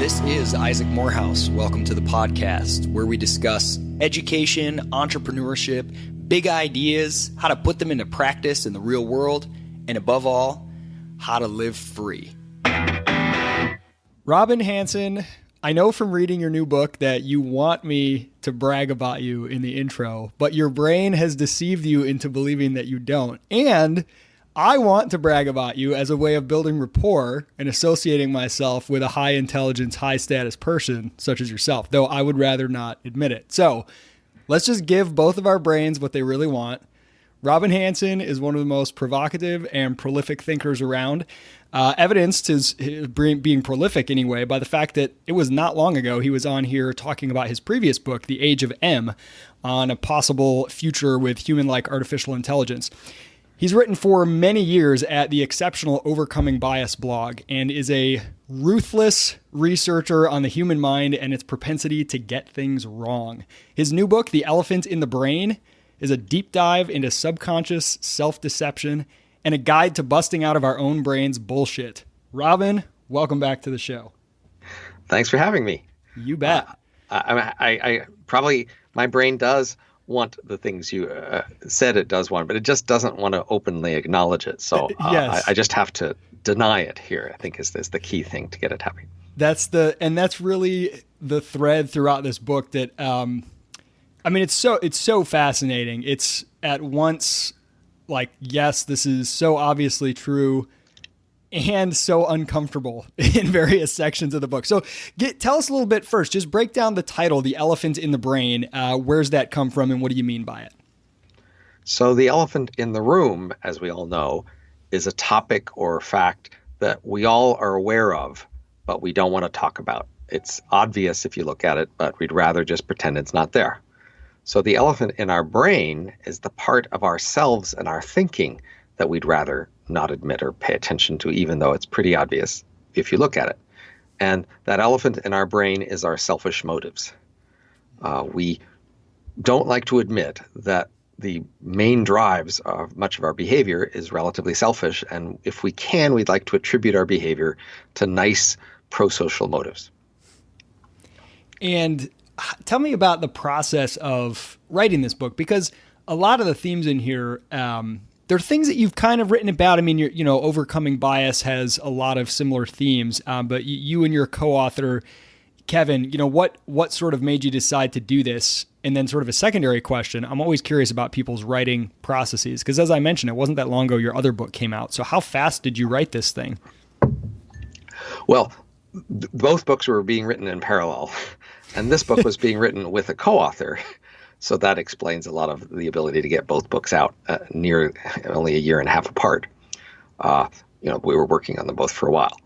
This is Isaac Morehouse. Welcome to the podcast where we discuss education, entrepreneurship, big ideas, how to put them into practice in the real world, and above all, how to live free. Robin Hanson, I know from reading your new book that you want me to brag about you in the intro, but your brain has deceived you into believing that you don't. And I want to brag about you as a way of building rapport and associating myself with a high intelligence, high status person such as yourself, though I would rather not admit it. So let's just give both of our brains what they really want. Robin Hanson is one of the most provocative and prolific thinkers around, evidenced his being prolific anyway by the fact that it was not long ago he was on here talking about his previous book, The Age of M, on a possible future with human-like artificial intelligence. He's written for many years at the Exceptional Overcoming Bias blog and is a ruthless researcher on the human mind and its propensity to get things wrong. His new book, The Elephant in the Brain, is a deep dive into subconscious self-deception and a guide to busting out of our own brains bullshit. Robin, welcome back to the show. Thanks for having me. You bet. I probably, my brain does want the things you said it does want, but it just doesn't want to openly acknowledge it. So yes. I just have to deny it here, I think is the key thing to get it happening. That's really the thread throughout this book that, it's so fascinating. It's at once like, yes, this is so obviously true and so uncomfortable in various sections of the book. So tell us a little bit first, just break down the title, The Elephant in the Brain. Where's that come from and what do you mean by it? So the elephant in the room, as we all know, is a topic or fact that we all are aware of, but we don't want to talk about. It's obvious if you look at it, but we'd rather just pretend it's not there. So the elephant in our brain is the part of ourselves and our thinking that we'd rather not admit or pay attention to, even though it's pretty obvious if you look at it. And that elephant in our brain is our selfish motives. We don't like to admit that the main drives of much of our behavior is relatively selfish. And if we can, we'd like to attribute our behavior to nice pro-social motives. And tell me about the process of writing this book, because a lot of the themes in here, there are things that you've kind of written about. I mean, Overcoming Bias has a lot of similar themes, but you and your co-author, Kevin, what sort of made you decide to do this? And then sort of a secondary question, I'm always curious about people's writing processes, because as I mentioned, it wasn't that long ago your other book came out. So how fast did you write this thing? Well, both books were being written in parallel, and this book was being written with a co-author. So that explains a lot of the ability to get both books out near only a year and a half apart. We were working on them both for a while.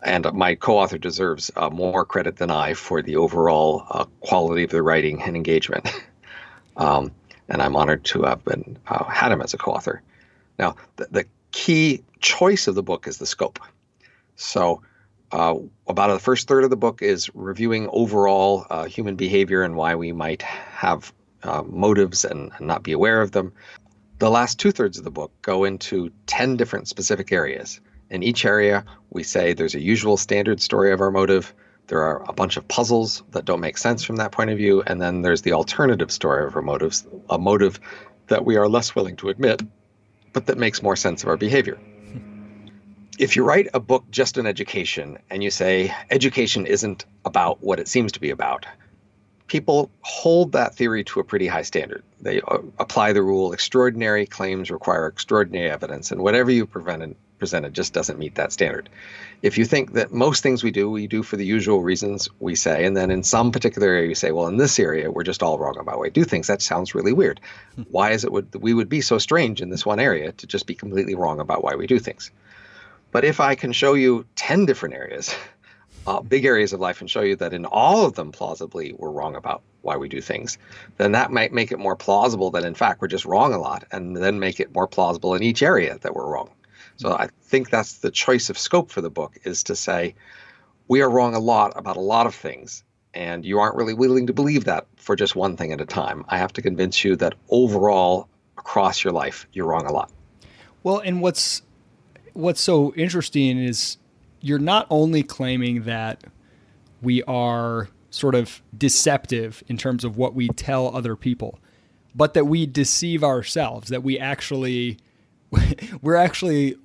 And my co-author deserves more credit than I for the overall quality of the writing and engagement. And I'm honored to have had him as a co-author. Now, the key choice of the book is the scope. So about the first third of the book is reviewing overall human behavior and why we might have motives and not be aware of them. The last 2/3 of the book go into 10 different specific areas. In each area, we say there's a usual standard story of our motive. There are a bunch of puzzles that don't make sense from that point of view. And then there's the alternative story of our motives, a motive that we are less willing to admit, but that makes more sense of our behavior. If you write a book just on education and you say education isn't about what it seems to be about, people hold that theory to a pretty high standard. They apply the rule, extraordinary claims require extraordinary evidence, and whatever you presented just doesn't meet that standard. If you think that most things we do for the usual reasons we say, and then in some particular area you say, well, in this area, we're just all wrong about why we do things, that sounds really weird. Why is it we would be so strange in this one area to just be completely wrong about why we do things? But if I can show you 10 different areas, big areas of life, and show you that in all of them plausibly we're wrong about why we do things, then that might make it more plausible that in fact we're just wrong a lot, and then make it more plausible in each area that we're wrong. So I think that's the choice of scope for the book, is to say we are wrong a lot about a lot of things, and you aren't really willing to believe that for just one thing at a time. I have to convince you that overall across your life you're wrong a lot. Well, and what's so interesting is you're not only claiming that we are sort of deceptive in terms of what we tell other people, but that we deceive ourselves, that we're actually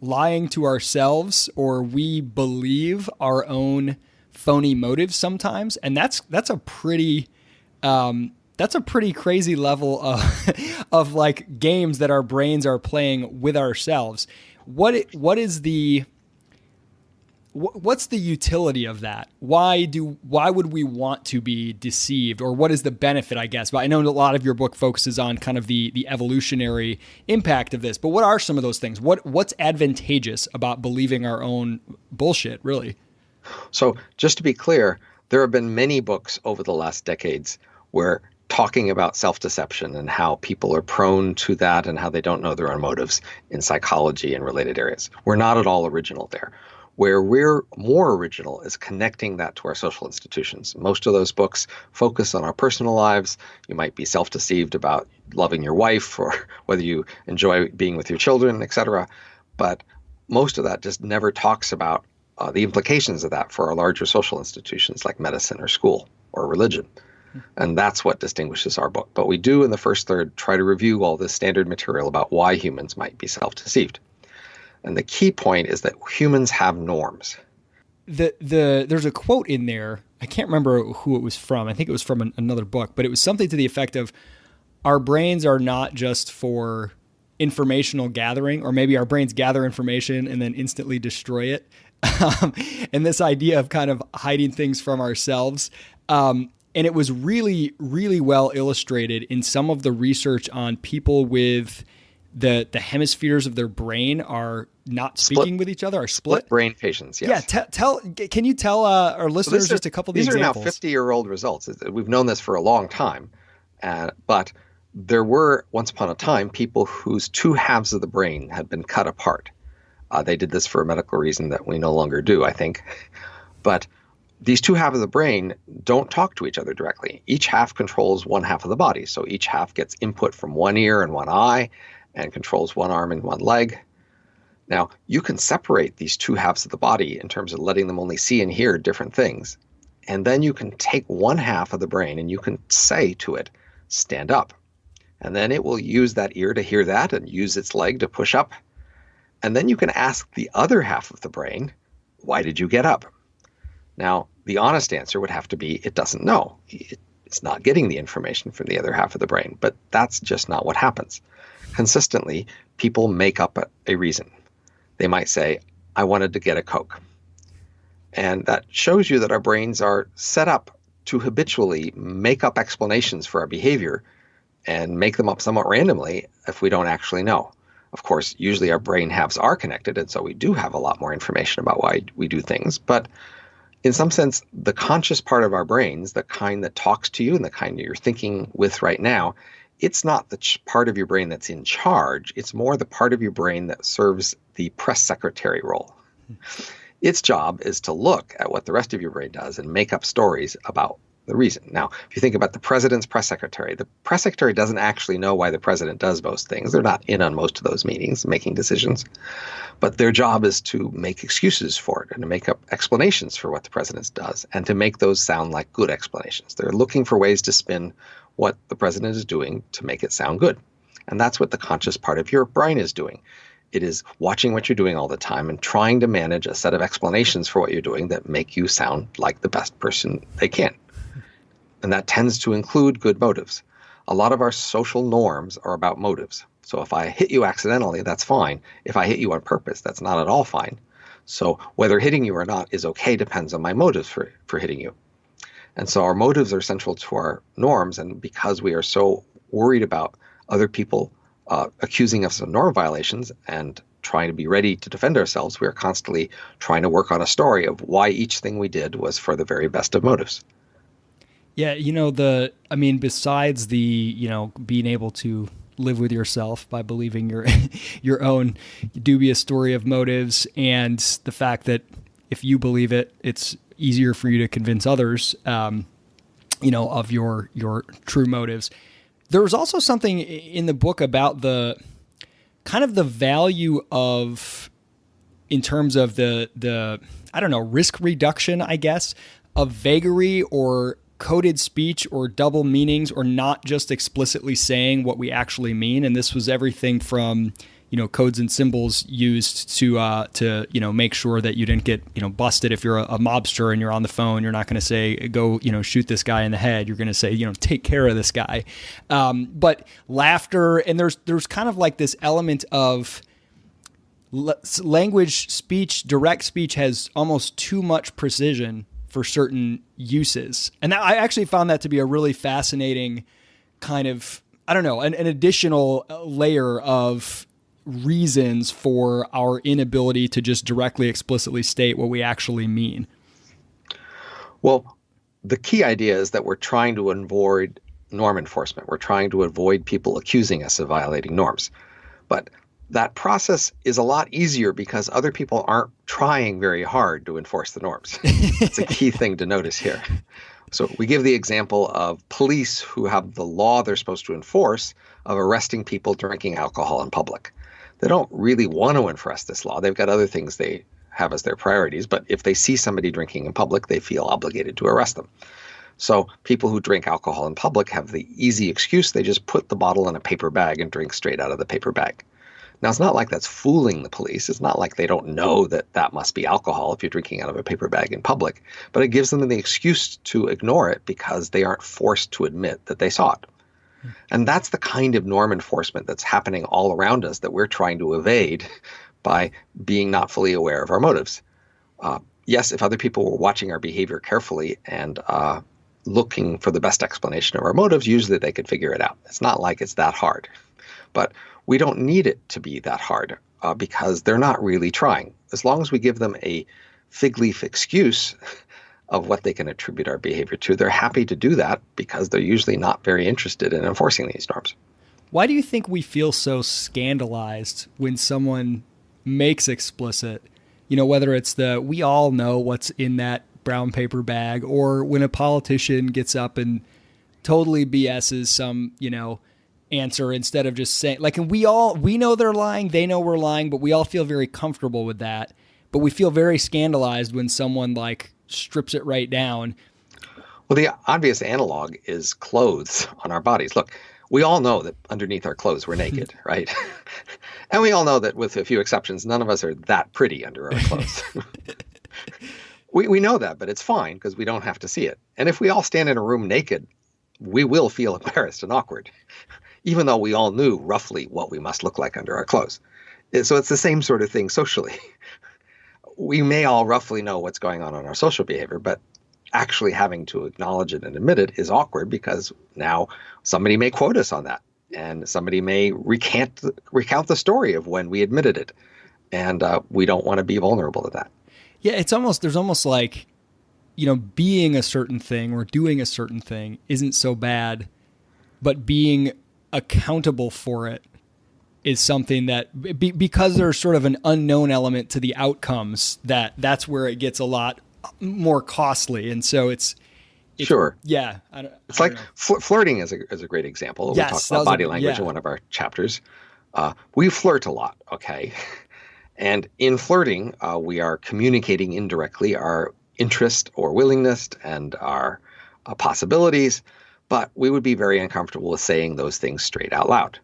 lying to ourselves, or we believe our own phony motives sometimes. And that's a pretty crazy level of like games that our brains are playing with ourselves. What's the utility of that? Why would we want to be deceived, or what is the benefit, I guess? But I know a lot of your book focuses on kind of the evolutionary impact of this, but what are some of those things? What's advantageous about believing our own bullshit, really? So just to be clear, there have been many books over the last decades where talking about self-deception and how people are prone to that and how they don't know their own motives in psychology and related areas. We're not at all original there. Where we're more original is connecting that to our social institutions. Most of those books focus on our personal lives. You might be self-deceived about loving your wife or whether you enjoy being with your children, etc. But most of that just never talks about the implications of that for our larger social institutions like medicine or school or religion. And that's what distinguishes our book. But we do in the first third try to review all this standard material about why humans might be self-deceived. And the key point is that humans have norms. There's a quote in there. I can't remember who it was from. I think it was from another book, but it was something to the effect of, our brains are not just for informational gathering, or maybe our brains gather information and then instantly destroy it. And this idea of kind of hiding things from ourselves. And it was really, really well illustrated in some of the research on people with the hemispheres of their brain are not speaking with each other, are split brain patients. Yes. Yeah. Can you tell our listeners just a couple of the examples? These are now 50-year-old results. We've known this for a long time, but there were once upon a time people whose two halves of the brain had been cut apart. They did this for a medical reason that we no longer do, I think. But these two halves of the brain don't talk to each other directly. Each half controls one half of the body. So each half gets input from one ear and one eye and controls one arm and one leg. Now, you can separate these two halves of the body in terms of letting them only see and hear different things. And then you can take one half of the brain and you can say to it, stand up. And then it will use that ear to hear that and use its leg to push up. And then you can ask the other half of the brain, why did you get up? Now, the honest answer would have to be, it doesn't know. It's not getting the information from the other half of the brain, but that's just not what happens. Consistently, people make up a reason. They might say, I wanted to get a Coke. And that shows you that our brains are set up to habitually make up explanations for our behavior and make them up somewhat randomly if we don't actually know. Of course, usually our brain halves are connected, and so we do have a lot more information about why we do things. But in some sense, the conscious part of our brains, the kind that talks to you and the kind that you're thinking with right now, it's not the part of your brain that's in charge. It's more the part of your brain that serves the press secretary role. Its job is to look at what the rest of your brain does and make up stories about the reason. Now, if you think about the president's press secretary, the press secretary doesn't actually know why the president does most things. They're not in on most of those meetings making decisions. But their job is to make excuses for it and to make up explanations for what the president does and to make those sound like good explanations. They're looking for ways to spin what the president is doing to make it sound good. And that's what the conscious part of your brain is doing. It is watching what you're doing all the time and trying to manage a set of explanations for what you're doing that make you sound like the best person they can. And that tends to include good motives. A lot of our social norms are about motives. So if I hit you accidentally, that's fine. If I hit you on purpose, that's not at all fine. So whether hitting you or not is okay depends on my motives for hitting you. And so our motives are central to our norms. And because we are so worried about other people accusing us of norm violations and trying to be ready to defend ourselves, we are constantly trying to work on a story of why each thing we did was for the very best of motives. Yeah, besides the, being able to live with yourself by believing your own dubious story of motives, and the fact that if you believe it, it's easier for you to convince others, of your true motives. There was also something in the book about the kind of the value of, in terms of the risk reduction, I guess, of vagary or coded speech or double meanings, or not just explicitly saying what we actually mean. And this was everything from, codes and symbols used to make sure that you didn't get, busted. If you're a mobster and you're on the phone, you're not going to say, go, shoot this guy in the head. You're going to say, take care of this guy. But laughter, and there's kind of like this element of language, speech, direct speech has almost too much precision for certain uses. And I actually found that to be a really fascinating kind of, an additional layer of reasons for our inability to just directly, explicitly state what we actually mean. Well, the key idea is that we're trying to avoid norm enforcement. We're trying to avoid people accusing us of violating norms. But that process is a lot easier because other people aren't trying very hard to enforce the norms. It's a key thing to notice here. So we give the example of police who have the law they're supposed to enforce of arresting people drinking alcohol in public. They don't really want to enforce this law. They've got other things they have as their priorities. But if they see somebody drinking in public, they feel obligated to arrest them. So people who drink alcohol in public have the easy excuse. They just put the bottle in a paper bag and drink straight out of the paper bag. Now, it's not like that's fooling the police. It's not like they don't know that that must be alcohol if you're drinking out of a paper bag in public. But it gives them the excuse to ignore it because they aren't forced to admit that they saw it. And that's the kind of norm enforcement that's happening all around us that we're trying to evade by being not fully aware of our motives. Yes, if other people were watching our behavior carefully and looking for the best explanation of our motives, usually they could figure it out. It's not like it's that hard. But we don't need it to be that hard because they're not really trying. As long as we give them a fig leaf excuse of what they can attribute our behavior to, they're happy to do that because they're usually not very interested in enforcing these norms. Why do you think we feel so scandalized when someone makes explicit, whether it's we all know what's in that brown paper bag, or when a politician gets up and totally BS's some, answer instead of just saying, and we know they're lying, they know we're lying, but we all feel very comfortable with that. But we feel very scandalized when someone strips it right down. Well, the obvious analog is clothes on our bodies. Look, we all know that underneath our clothes we're naked, right? And we all know that with a few exceptions, none of us are that pretty under our clothes. We know that, but it's fine because we don't have to see it. And if we all stand in a room naked, we will feel embarrassed and awkward, even though we all knew roughly what we must look like under our clothes. So it's the same sort of thing socially. We may all roughly know what's going on in our social behavior, but actually having to acknowledge it and admit it is awkward because now somebody may quote us on that and somebody may recount the story of when we admitted it. And we don't want to be vulnerable to that. Yeah, there's almost like, being a certain thing or doing a certain thing isn't so bad, but being accountable for it is something that because there's sort of an unknown element to the outcomes, that's where it gets a lot more costly. And so it's sure. Yeah. It's like flirting is a great example. Yes, we talked about body language in one of our chapters. We flirt a lot. Okay. And in flirting, we are communicating indirectly our interest or willingness and our possibilities, but we would be very uncomfortable with saying those things straight out loud.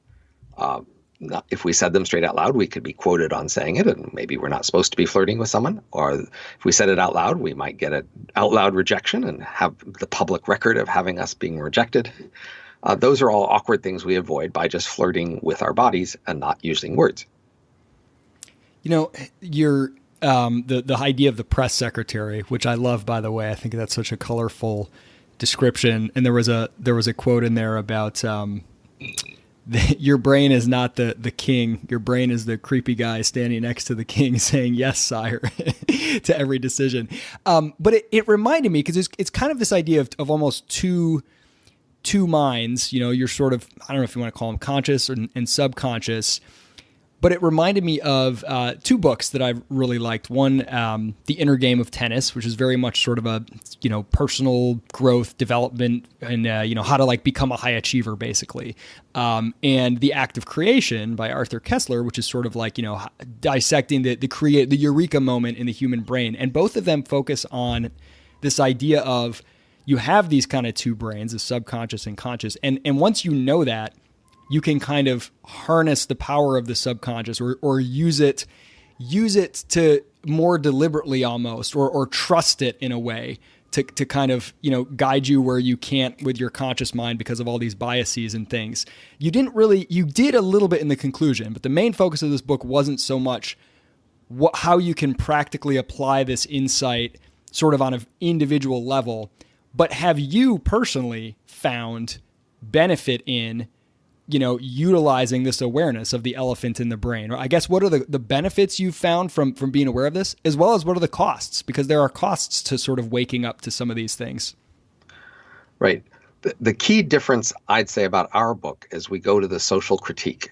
If we said them straight out loud, we could be quoted on saying it, and maybe we're not supposed to be flirting with someone. Or if we said it out loud, we might get an out loud rejection and have the public record of having us being rejected. Those are all awkward things we avoid by just flirting with our bodies and not using words. Your the idea of the press secretary, which I love, by the way. I think that's such a colorful description. And there was a quote in there about your brain is not the king. Your brain is the creepy guy standing next to the king saying, "Yes, sire," to every decision. But it reminded me, because it's kind of this idea of almost two minds. You're sort of, I don't know if you want to call them conscious and subconscious. But it reminded me of two books that I've really liked. One, The Inner Game of Tennis, which is very much sort of a, personal growth development and, how to become a high achiever, basically. And The Act of Creation by Arthur Kessler, which is sort of dissecting the eureka moment in the human brain. And both of them focus on this idea of you have these kind of two brains, the subconscious and conscious. And once you know that, you can kind of harness the power of the subconscious or use it to more deliberately almost, or trust it in a way to kind of, guide you where you can't with your conscious mind because of all these biases and things. You did a little bit in the conclusion, but the main focus of this book wasn't so much how you can practically apply this insight sort of on an individual level, but have you personally found benefit in, utilizing this awareness of the elephant in the brain? Or I guess what are the benefits you've found from being aware of this, as well as what are the costs? Because there are costs to sort of waking up to some of these things. Right. The key difference I'd say about our book is we go to the social critique.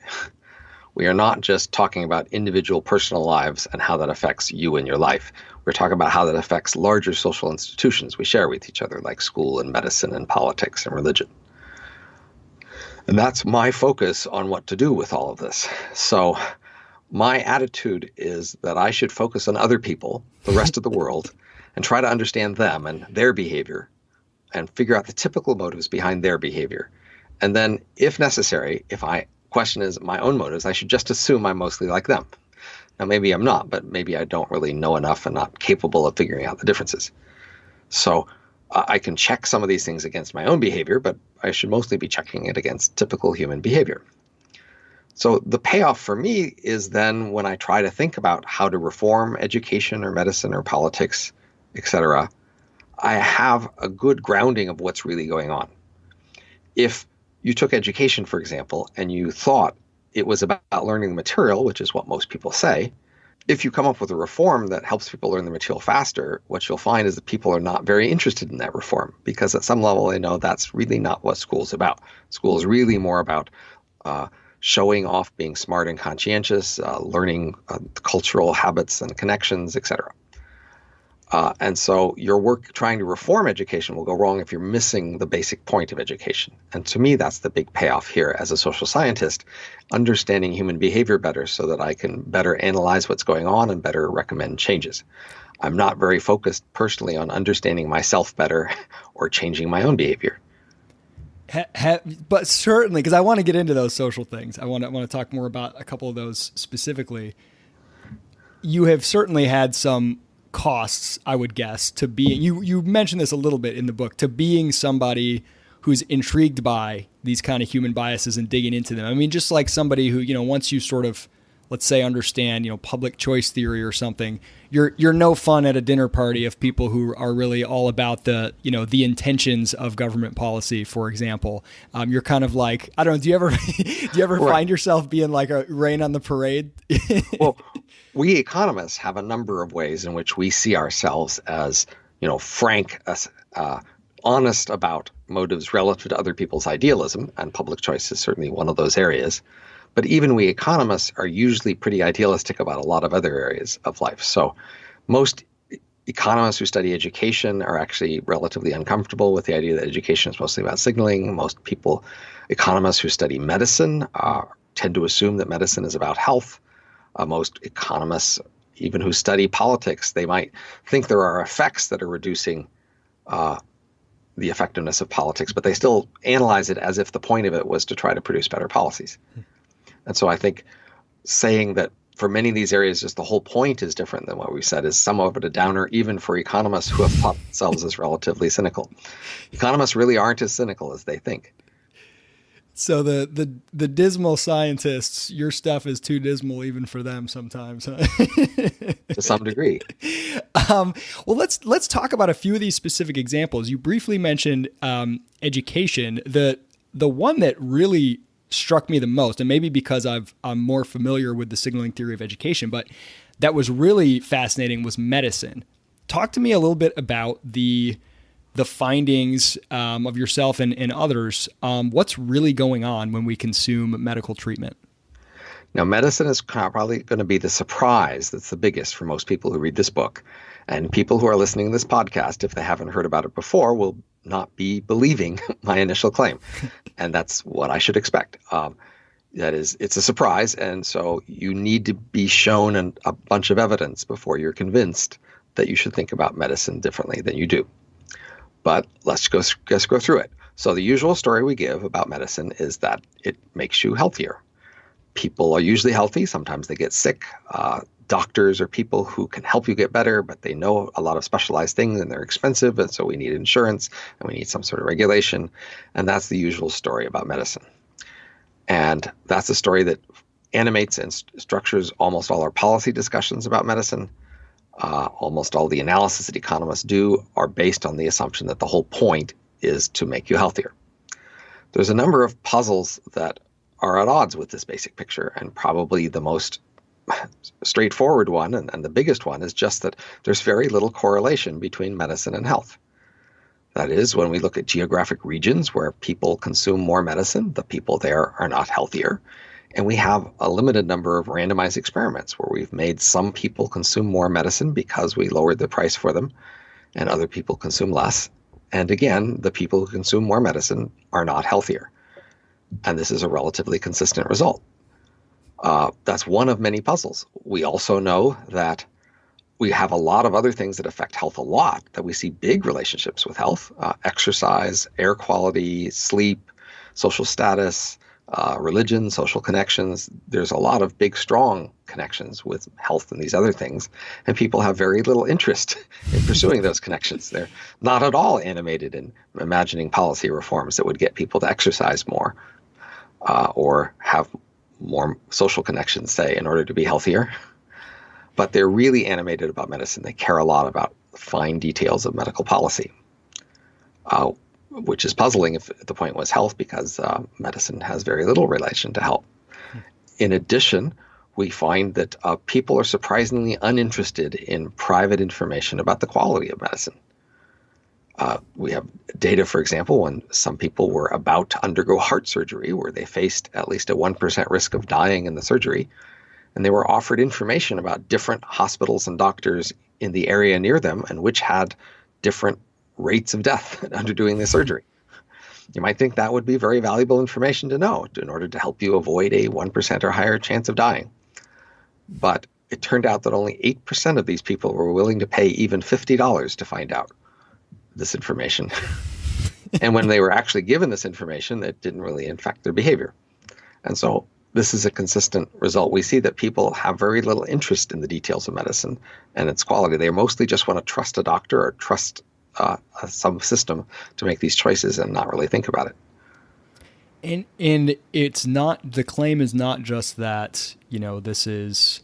We are not just talking about individual personal lives and how that affects you and your life. We're talking about how that affects larger social institutions we share with each other, like school and medicine and politics and religion. And that's my focus on what to do with all of this. So my attitude is that I should focus on other people, the rest of the world, and try to understand them and their behavior and figure out the typical motives behind their behavior. And then, if necessary, if I question is my own motives, I should just assume I'm mostly like them. Now, maybe I'm not, but maybe I don't really know enough and not capable of figuring out the differences. So I can check some of these things against my own behavior, but I should mostly be checking it against typical human behavior. So the payoff for me is then when I try to think about how to reform education or medicine or politics, etc., I have a good grounding of what's really going on. If you took education, for example, and you thought it was about learning the material, which is what most people say, if you come up with a reform that helps people learn the material faster, what you'll find is that people are not very interested in that reform, because at some level they know that's really not what school's about. School is really more about showing off, being smart and conscientious, learning cultural habits and connections, etc. And so your work trying to reform education will go wrong if you're missing the basic point of education. And to me, that's the big payoff here as a social scientist, understanding human behavior better so that I can better analyze what's going on and better recommend changes. I'm not very focused personally on understanding myself better or changing my own behavior. But certainly, because I want to get into those social things. I want to talk more about a couple of those specifically. You have certainly had some costs, I would guess, to be, you mentioned this a little bit in the book, to being somebody who's intrigued by these kind of human biases and digging into them. I mean, just like somebody who, once you sort of, let's say, understand, public choice theory or something, you're no fun at a dinner party of people who are really all about the, the intentions of government policy, for example. You're kind of like, I don't know, do you ever Right. find yourself being like a rain on the parade? Well, we economists have a number of ways in which we see ourselves as, frank, honest about motives relative to other people's idealism, and public choice is certainly one of those areas. But even we economists are usually pretty idealistic about a lot of other areas of life. So most economists who study education are actually relatively uncomfortable with the idea that education is mostly about signaling. Most economists who study medicine tend to assume that medicine is about health. Most economists, even who study politics, they might think there are effects that are reducing the effectiveness of politics, but they still analyze it as if the point of it was to try to produce better policies. And so I think saying that for many of these areas, just the whole point is different than what we said is somewhat of a downer, even for economists who have thought themselves as relatively cynical. Economists really aren't as cynical as they think. So the dismal scientists, your stuff is too dismal even for them sometimes. Huh? To some degree. Well, let's talk about a few of these specific examples. You briefly mentioned education. The one that really struck me the most, and maybe because I'm more familiar with the signaling theory of education, but that was really fascinating, was medicine. Talk to me a little bit about the findings of yourself and others. What's really going on when we consume medical treatment? Now, medicine is probably going to be the surprise that's the biggest for most people who read this book. And people who are listening to this podcast, if they haven't heard about it before, will not be believing my initial claim. And that's what I should expect. That is, it's a surprise. And so you need to be shown a bunch of evidence before you're convinced that you should think about medicine differently than you do. But let's go through it. So the usual story we give about medicine is that it makes you healthier. People are usually healthy. Sometimes they get sick. Doctors are people who can help you get better, but they know a lot of specialized things and they're expensive. And so we need insurance and we need some sort of regulation. And that's the usual story about medicine. And that's a story that animates and structures almost all our policy discussions about medicine. Almost all the analysis that economists do are based on the assumption that the whole point is to make you healthier. There's a number of puzzles that are at odds with this basic picture, and probably the most straightforward one and the biggest one is just that there's very little correlation between medicine and health. That is, when we look at geographic regions where people consume more medicine, the people there are not healthier. And we have a limited number of randomized experiments where we've made some people consume more medicine because we lowered the price for them, and other people consume less. And again, the people who consume more medicine are not healthier. And this is a relatively consistent result. That's one of many puzzles. We also know that we have a lot of other things that affect health a lot, that we see big relationships with health: exercise, air quality, sleep, social status, religion, social connections. There's a lot of big, strong connections with health and these other things, and people have very little interest in pursuing those connections. They're not at all animated in imagining policy reforms that would get people to exercise more or have more social connections, say, in order to be healthier. But they're really animated about medicine. They care a lot about fine details of medical policy, which is puzzling if the point was health, because medicine has very little relation to health. In addition, we find that people are surprisingly uninterested in private information about the quality of medicine. We have data, for example, when some people were about to undergo heart surgery where they faced at least a 1% risk of dying in the surgery, and they were offered information about different hospitals and doctors in the area near them and which had different rates of death under doing the surgery. You might think that would be very valuable information to know in order to help you avoid a 1% or higher chance of dying. But it turned out that only 8% of these people were willing to pay even $50 to find out this information. And when they were actually given this information, it didn't really affect their behavior. And so this is a consistent result. We see that people have very little interest in the details of medicine and its quality. They mostly just want to trust a doctor or trust some system to make these choices and not really think about it. And it's not, the claim is not just that, this is,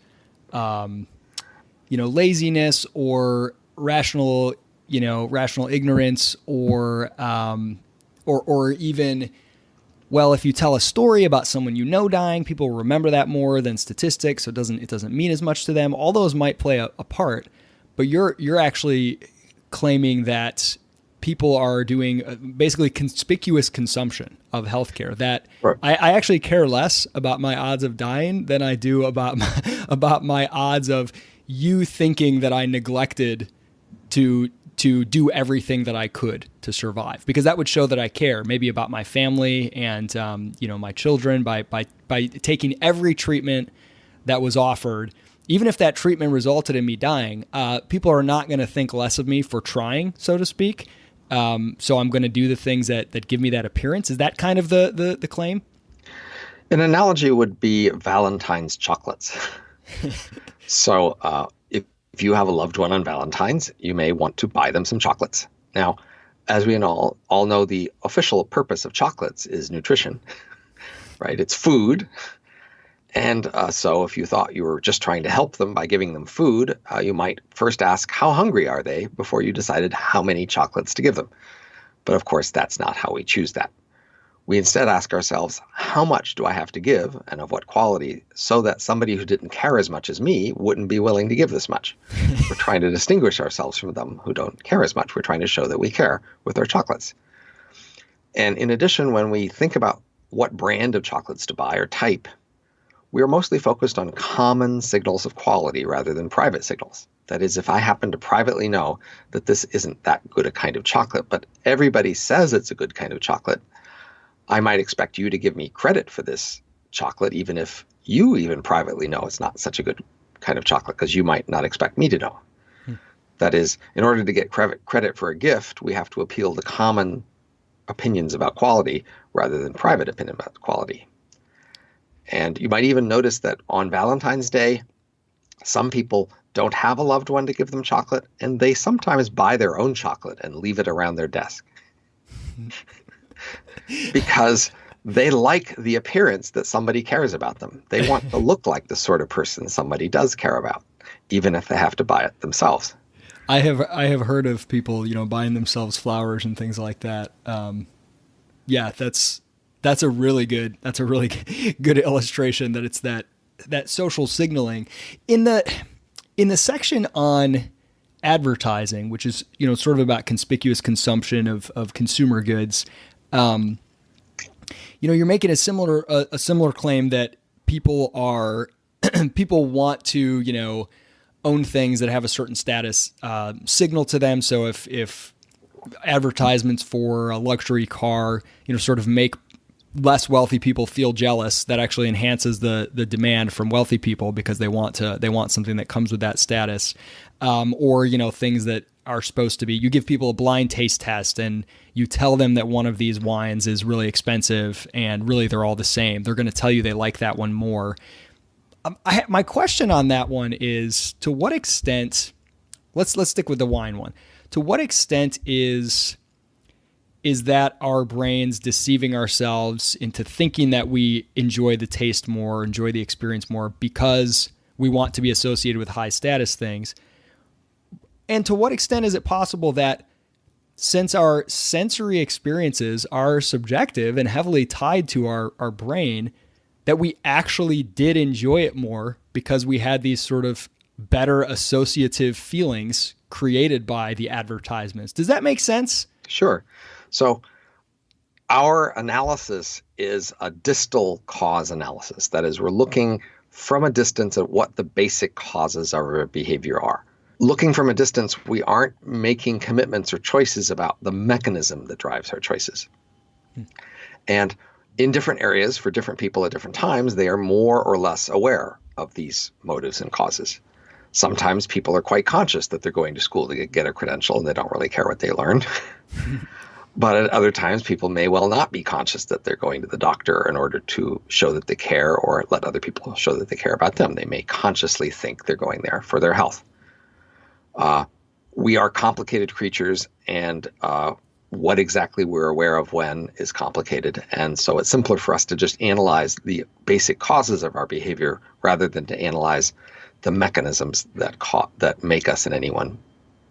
laziness or rational ignorance or even, well, if you tell a story about someone dying, people remember that more than statistics. So it doesn't mean as much to them. All those might play a part, but you're actually claiming that people are doing basically conspicuous consumption of healthcare. That right. I actually care less about my odds of dying than I do about my odds of you thinking that I neglected to do everything that I could to survive, because that would show that I care maybe about my family and my children by taking every treatment that was offered. Even if that treatment resulted in me dying, people are not going to think less of me for trying, so to speak. So I'm going to do the things that give me that appearance. Is that kind of the claim? An analogy would be Valentine's chocolates. So if you have a loved one on Valentine's, you may want to buy them some chocolates. Now, as we all know, the official purpose of chocolates is nutrition, right? It's food. And so if you thought you were just trying to help them by giving them food, you might first ask, how hungry are they, before you decided how many chocolates to give them. But of course, that's not how we choose that. We instead ask ourselves, how much do I have to give and of what quality, so that somebody who didn't care as much as me wouldn't be willing to give this much? We're trying to distinguish ourselves from them who don't care as much. We're trying to show that we care with our chocolates. And in addition, when we think about what brand of chocolates to buy or type, we are mostly focused on common signals of quality rather than private signals. That is, if I happen to privately know that this isn't that good a kind of chocolate, but everybody says it's a good kind of chocolate, I might expect you to give me credit for this chocolate, even if you even privately know it's not such a good kind of chocolate, because you might not expect me to know. That is, in order to get credit for a gift, we have to appeal to common opinions about quality rather than private opinion about quality. And you might even notice that on Valentine's Day, some people don't have a loved one to give them chocolate, and they sometimes buy their own chocolate and leave it around their desk. Because they like the appearance that somebody cares about them. They want to look like the sort of person somebody does care about, even if they have to buy it themselves. I have heard of people, buying themselves flowers and things like that. Yeah, that's a really good good illustration that it's that social signaling. In the section on advertising, which is sort of about conspicuous consumption of consumer goods, you're making a similar claim that people want to own things that have a certain status signal to them. So if advertisements for a luxury car, sort of make less wealthy people feel jealous, that actually enhances the demand from wealthy people because they want something that comes with that status. Or things that are supposed to be, you give people a blind taste test and you tell them that one of these wines is really expensive and really they're all the same. They're going to tell you they like that one more. My question on that one is, to what extent, let's stick with the wine one. To what extent is that our brains deceiving ourselves into thinking that we enjoy the taste more, enjoy the experience more because we want to be associated with high status things? And to what extent is it possible that since our sensory experiences are subjective and heavily tied to our brain, that we actually did enjoy it more because we had these sort of better associative feelings created by the advertisements? Does that make sense? Sure. So our analysis is a distal cause analysis. That is, we're looking from a distance at what the basic causes of our behavior are. Looking from a distance, we aren't making commitments or choices about the mechanism that drives our choices. And in different areas, for different people at different times, they are more or less aware of these motives and causes. Sometimes people are quite conscious that they're going to school to get a credential and they don't really care what they learned. But at other times, people may well not be conscious that they're going to the doctor in order to show that they care or let other people show that they care about them. They may consciously think they're going there for their health. We are complicated creatures, and what exactly we're aware of when is complicated. And so it's simpler for us to just analyze the basic causes of our behavior rather than to analyze the mechanisms that make us in any one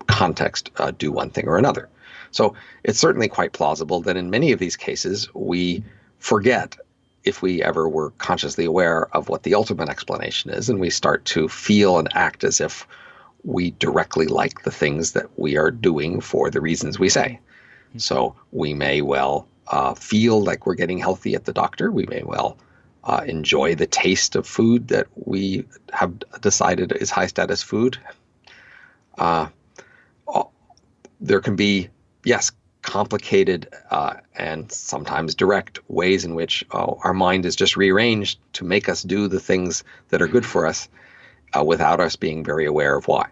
context do one thing or another. So it's certainly quite plausible that in many of these cases, we forget, if we ever were consciously aware of what the ultimate explanation is, and we start to feel and act as if we directly like the things that we are doing for the reasons we say. So we may well feel like we're getting healthy at the doctor. We may well enjoy the taste of food that we have decided is high status food. There can be, yes, complicated and sometimes direct ways in which our mind is just rearranged to make us do the things that are good for us without us being very aware of why.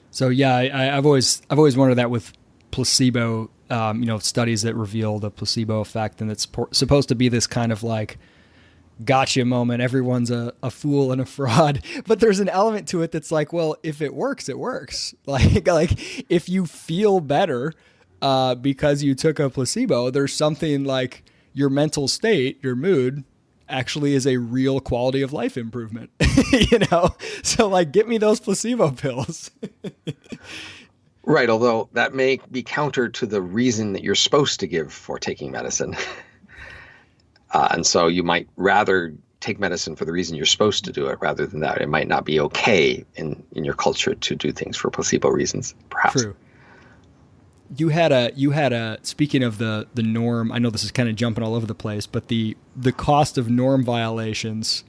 So yeah, I've always wondered that with placebo, studies that reveal the placebo effect, and it's supposed to be this kind of like gotcha moment. Everyone's a fool and a fraud, but there's an element to it that's like, well, if it works, it works. Like if you feel better because you took a placebo, there's something like your mental state, your mood actually is a real quality of life improvement, So like, get me those placebo pills. Right. Although that may be counter to the reason that you're supposed to give for taking medicine. And so you might rather take medicine for the reason you're supposed to do it rather than that. It might not be okay in your culture to do things for placebo reasons, perhaps. True. You had a speaking of the norm, I know this is kind of jumping all over the place, but the cost of norm violations,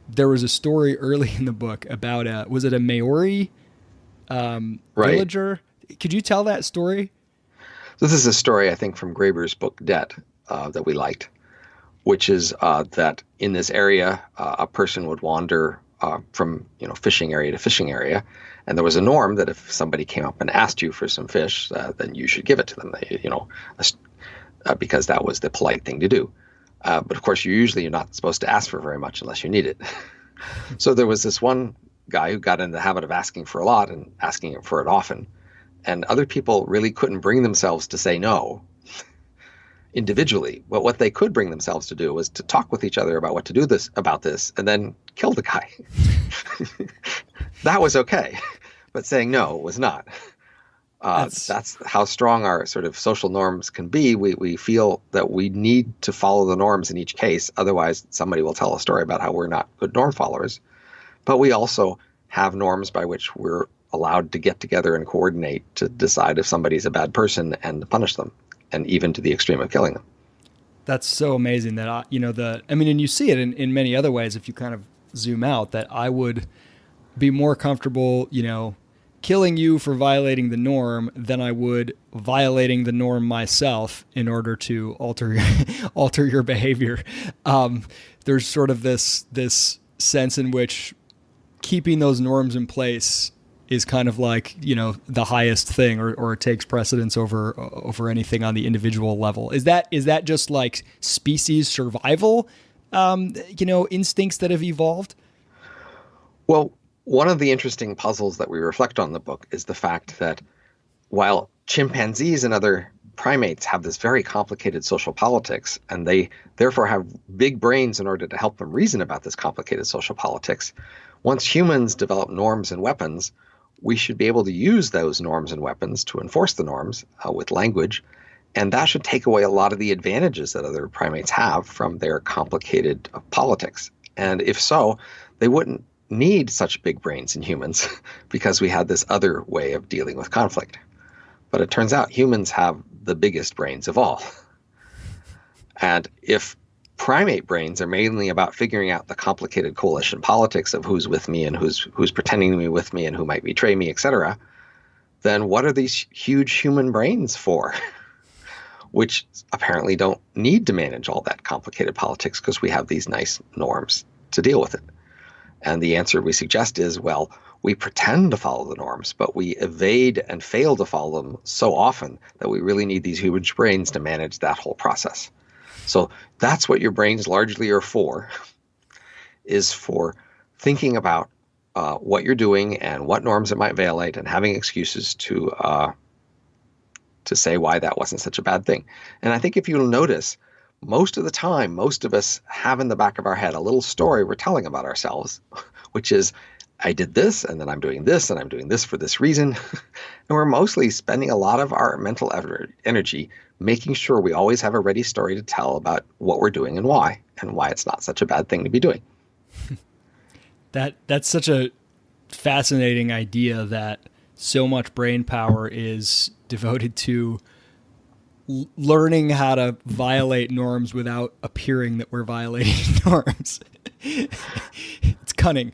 there was a story early in the book about was it a Maori villager? Could you tell that story? This is a story, I think, from Graeber's book Debt that we liked, which is that in this area, a person would wander from fishing area to fishing area, and there was a norm that if somebody came up and asked you for some fish, then you should give it to them. Because that was the polite thing to do. But of course, you're not supposed to ask for very much unless you need it. So there was this one guy who got in the habit of asking for a lot and asking for it often, and other people really couldn't bring themselves to say no individually. But what they could bring themselves to do was to talk with each other about what to do about this, and then kill the guy. That was okay, but saying no was not. That's how strong our sort of social norms can be. We feel that we need to follow the norms in each case. Otherwise, somebody will tell a story about how we're not good norm followers. But we also have norms by which we're allowed to get together and coordinate to decide if somebody's a bad person and to punish them, and even to the extreme of killing them. That's so amazing that, and you see it in many other ways if you kind of zoom out, that I would be more comfortable, killing you for violating the norm than I would violating the norm myself in order to alter your behavior. There's sort of this sense in which keeping those norms in place is kind of like, the highest thing, or it takes precedence over anything on the individual level. Is that just like species survival, instincts that have evolved? Well, one of the interesting puzzles that we reflect on in the book is the fact that while chimpanzees and other primates have this very complicated social politics, and they therefore have big brains in order to help them reason about this complicated social politics, once humans develop norms and weapons, we should be able to use those norms and weapons to enforce the norms with language, and that should take away a lot of the advantages that other primates have from their complicated politics. And if so, they wouldn't need such big brains in humans because we had this other way of dealing with conflict. But it turns out humans have the biggest brains of all. And if primate brains are mainly about figuring out the complicated coalition politics of who's with me and who's pretending to be with me and who might betray me, etc., then what are these huge human brains for? Which apparently don't need to manage all that complicated politics because we have these nice norms to deal with it. And the answer we suggest is, well, we pretend to follow the norms, but we evade and fail to follow them so often that we really need these huge brains to manage that whole process. So that's what your brains largely are for, is for thinking about what you're doing and what norms it might violate, and having excuses to say why that wasn't such a bad thing. And I think if you'll notice, most of the time, most of us have in the back of our head a little story we're telling about ourselves, which is, I did this, and then I'm doing this, and I'm doing this for this reason. And we're mostly spending a lot of our mental energy making sure we always have a ready story to tell about what we're doing and why it's not such a bad thing to be doing. That's such a fascinating idea, that so much brain power is devoted to learning how to violate norms without appearing that we're violating norms. It's cunning.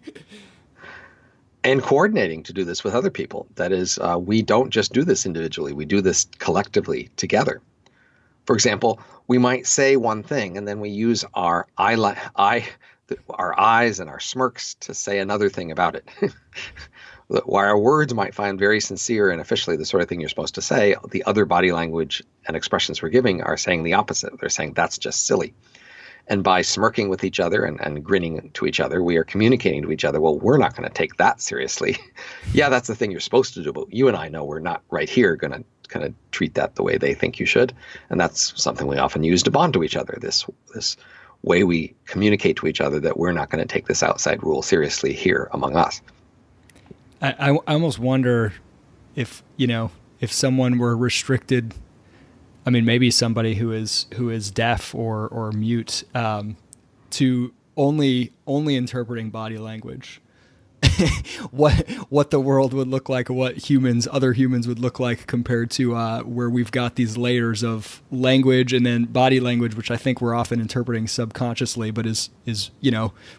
And coordinating to do this with other people. That is, we don't just do this individually. We do this collectively together. For example, we might say one thing and then we use our eyes and our smirks to say another thing about it. While our words might find very sincere and officially the sort of thing you're supposed to say, the other body language and expressions we're giving are saying the opposite. They're saying that's just silly. And by smirking with each other and grinning to each other, we are communicating to each other, well, we're not going to take that seriously. Yeah, that's the thing you're supposed to do, but you and I know we're not right here going to kind of treat that the way they think you should. And that's something we often use to bond to each other, this way we communicate to each other that we're not going to take this outside rule seriously here among us. I almost wonder if someone were restricted, I mean, maybe somebody who is deaf or mute, to only interpreting body language, what the world would look like, what other humans would look like compared to where we've got these layers of language and then body language, which I think we're often interpreting subconsciously, but is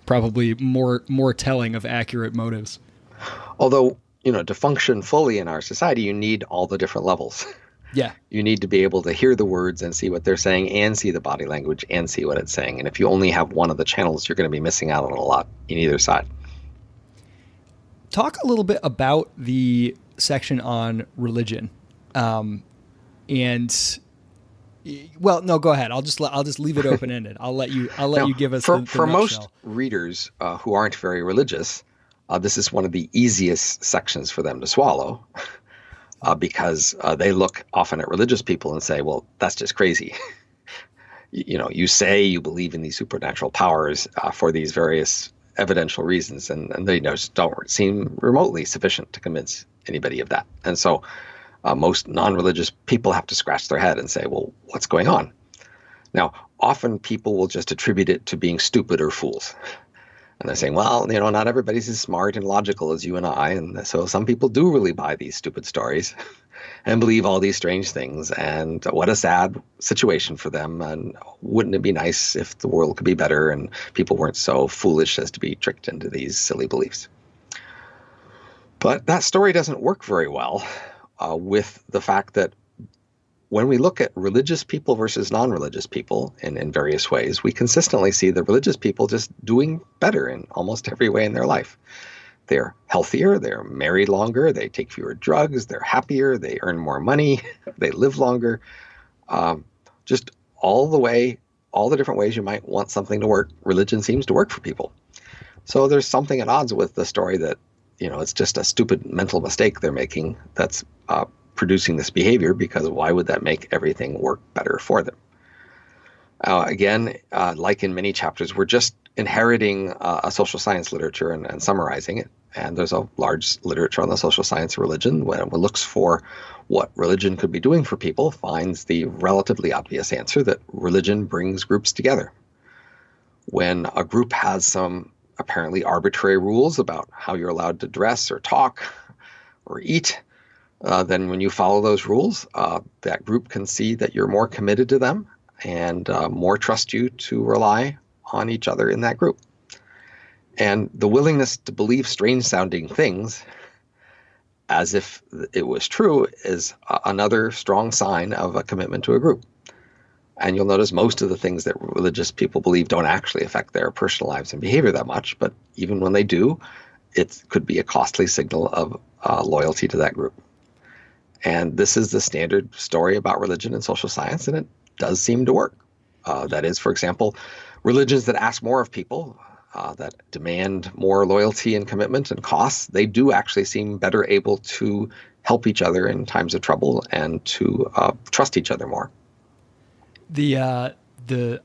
probably more telling of accurate motives. Although, to function fully in our society, you need all the different levels. Yeah. You need to be able to hear the words and see what they're saying and see the body language and see what it's saying. And if you only have one of the channels, you're going to be missing out on a lot in either side. talk a little bit about the section on religion. Well, no, go ahead. I'll just leave it open ended. I'll let you give us the for nutshell. most readers who aren't very religious. This is one of the easiest sections for them to swallow because they look often at religious people and say, well, that's just crazy. You say you believe in these supernatural powers for these various evidential reasons, and they just don't seem remotely sufficient to convince anybody of that. And so most non-religious people have to scratch their head and say, well, what's going on? Now, often people will just attribute it to being stupid or fools. And they're saying, well, not everybody's as smart and logical as you and I. And so some people do really buy these stupid stories and believe all these strange things. And what a sad situation for them. And wouldn't it be nice if the world could be better and people weren't so foolish as to be tricked into these silly beliefs? But that story doesn't work very well with the fact that when we look at religious people versus non-religious people in various ways, we consistently see the religious people just doing better in almost every way in their life. They're healthier, they're married longer, they take fewer drugs, they're happier, they earn more money, they live longer. Just all the different ways you might want something to work, religion seems to work for people. So there's something at odds with the story that, it's just a stupid mental mistake they're making that's producing this behavior, because why would that make everything work better for them? Again, like in many chapters, we're just inheriting a social science literature and summarizing it. And there's a large literature on the social science of religion. When it looks for what religion could be doing for people, finds the relatively obvious answer that religion brings groups together. When a group has some apparently arbitrary rules about how you're allowed to dress or talk or eat, then when you follow those rules, that group can see that you're more committed to them and more trust you to rely on each other in that group. And the willingness to believe strange-sounding things as if it was true is another strong sign of a commitment to a group. And you'll notice most of the things that religious people believe don't actually affect their personal lives and behavior that much, but even when they do, it could be a costly signal of loyalty to that group. And this is the standard story about religion and social science, and it does seem to work. That is, for example, religions that ask more of people, that demand more loyalty and commitment and costs, they do actually seem better able to help each other in times of trouble and to trust each other more. The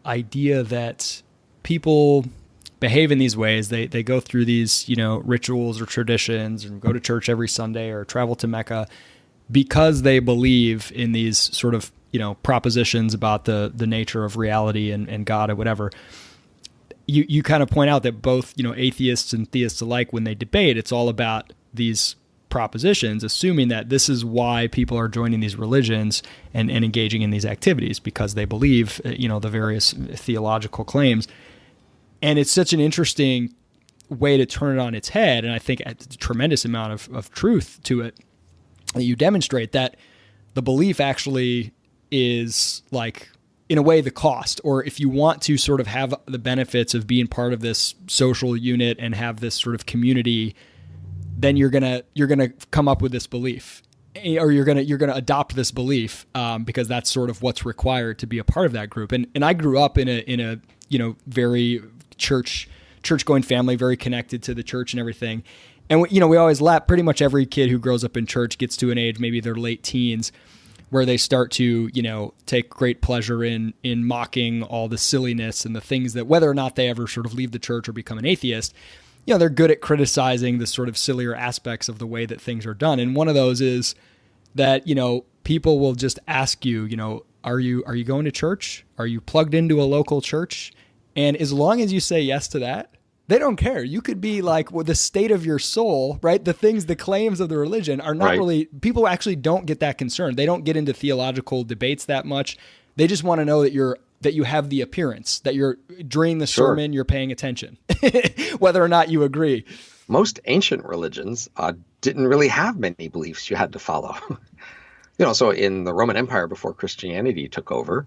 idea that people behave in these ways, they go through these, rituals or traditions and go to church every Sunday or travel to Mecca because they believe in these sort of, propositions about the nature of reality and God or whatever. You kind of point out that both, atheists and theists alike, when they debate, it's all about these propositions, assuming that this is why people are joining these religions and engaging in these activities, because they believe, the various theological claims. And it's such an interesting way to turn it on its head. And I think a tremendous amount of truth to it that you demonstrate, that the belief actually is, like, in a way, the cost. Or if you want to sort of have the benefits of being part of this social unit and have this sort of community, then you're gonna come up with this belief, or you're gonna adopt this belief, because that's sort of what's required to be a part of that group. And I grew up in a very church going family, very connected to the church and everything. And we always laugh. Pretty much every kid who grows up in church gets to an age, maybe their late teens, where they start to, take great pleasure in mocking all the silliness and the things that, whether or not they ever sort of leave the church or become an atheist, they're good at criticizing the sort of sillier aspects of the way that things are done. And one of those is that, people will just ask you, are you going to church? Are you plugged into a local church? And as long as you say yes to that, they don't care. You could be like, well, the state of your soul, right? The claims of the religion are not really, people actually don't get that concerned. They don't get into theological debates that much. They just want to know that you have the appearance, that you're, during the sermon, you're paying attention, whether or not you agree. Most ancient religions didn't really have many beliefs you had to follow. So in the Roman Empire before Christianity took over,